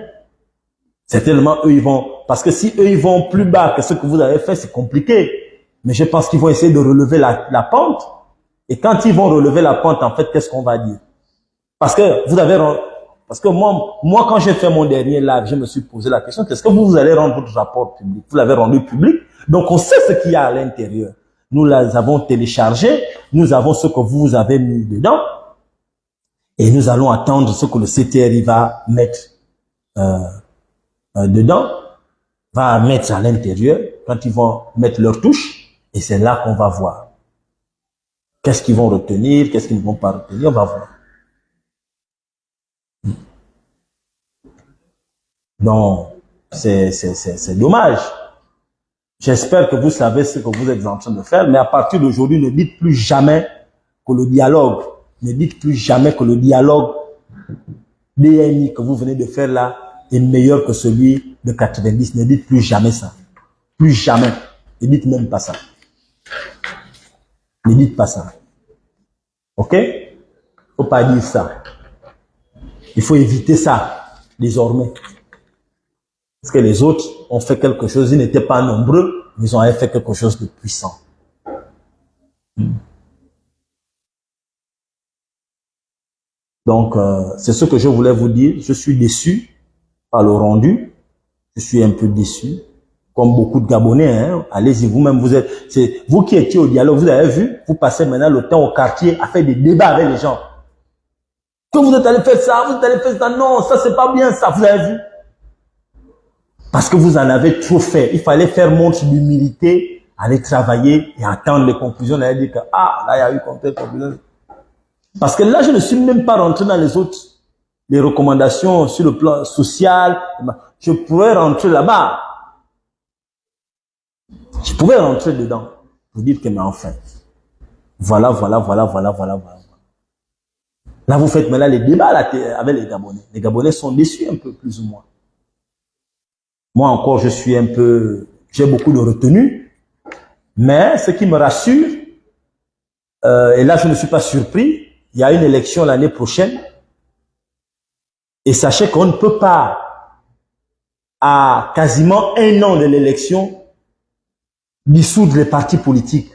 Certainement, eux, ils vont, parce que si eux, ils vont plus bas que ce que vous avez fait, c'est compliqué. Mais je pense qu'ils vont essayer de relever la pente. Et quand ils vont relever la pente, en fait, qu'est-ce qu'on va dire? Parce que vous avez, parce que moi, quand j'ai fait mon dernier live, je me suis posé la question, est-ce que vous allez rendre votre rapport public? Vous l'avez rendu public. Donc, on sait ce qu'il y a à l'intérieur. Nous les avons téléchargés. Nous avons ce que vous avez mis dedans. Et nous allons attendre ce que le CTRI va mettre dedans, va mettre à l'intérieur, quand ils vont mettre leur touche. Et c'est là qu'on va voir. Qu'est-ce qu'ils vont retenir, qu'est-ce qu'ils ne vont pas retenir, on va voir. Donc, c'est dommage. J'espère que vous savez ce que vous êtes en train de faire, mais à partir d'aujourd'hui, ne dites plus jamais que le dialogue, ne dites plus jamais que le dialogue DMI que vous venez de faire là est meilleur que celui de 90. Ne dites plus jamais ça. Plus jamais. Ne dites même pas ça. Ne dites pas ça. Ok? Il ne faut pas dire ça. Il faut éviter ça, désormais. Parce que les autres ont fait quelque chose, ils n'étaient pas nombreux, mais ils ont fait quelque chose de puissant. Donc, c'est ce que je voulais vous dire. Je suis déçu par le rendu. Je suis un peu déçu. Comme beaucoup de Gabonais, hein. Allez-y, vous-même, c'est vous qui étiez au dialogue, vous avez vu, vous passez maintenant le temps au quartier à faire des débats avec les gens. Que vous êtes allé faire ça, vous êtes allé faire ça, non, ça c'est pas bien ça, vous avez vu. Parce que vous en avez trop fait. Il fallait faire montre d'humilité, aller travailler et attendre les conclusions. On allait dire que, ah, là, il y a eu combien de conclusions. Parce que là, je ne suis même pas rentré dans les autres, les recommandations sur le plan social. Je pourrais rentrer là-bas. Je pouvais rentrer dedans. Pour dire que, mais enfin, voilà. Là, vous faites maintenant les débats avec les Gabonais. Les Gabonais sont déçus un peu, plus ou moins. Moi encore, je suis un peu, j'ai beaucoup de retenue, mais ce qui me rassure, et là je ne suis pas surpris, il y a une élection l'année prochaine, et sachez qu'on ne peut pas, à quasiment 1 an de l'élection, dissoudre les partis politiques,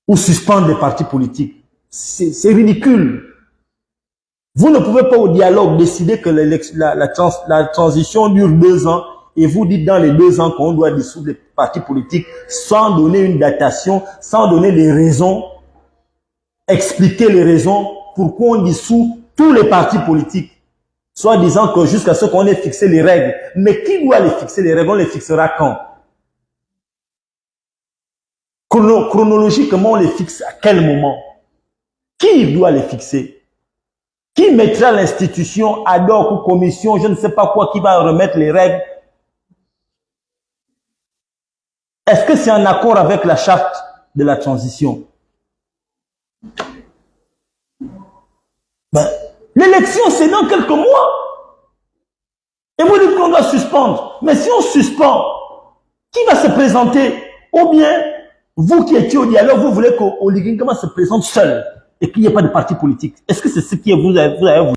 ou suspendre les partis politiques. C'est ridicule. Vous ne pouvez pas au dialogue décider que la transition dure 2 ans, et vous dites dans les 2 ans qu'on doit dissoudre les partis politiques sans donner une datation, sans donner les raisons, expliquer les raisons pourquoi on dissout tous les partis politiques. Soit disant que jusqu'à ce qu'on ait fixé les règles. Mais qui doit les fixer les règles? On les fixera quand? Chronologiquement, on les fixe à quel moment? Qui doit les fixer? Qui mettra l'institution ad hoc ou commission, je ne sais pas quoi, qui va remettre les règles? Est-ce que c'est en accord avec la charte de la transition? Ben, l'élection, c'est dans quelques mois. Et vous dites qu'on doit suspendre. Mais si on suspend, qui va se présenter? Ou bien, vous qui étiez au dialogue, vous voulez qu'Oligui Nguema se présente seul et qu'il n'y ait pas de parti politique. Est-ce que c'est ce que vous avez voulu?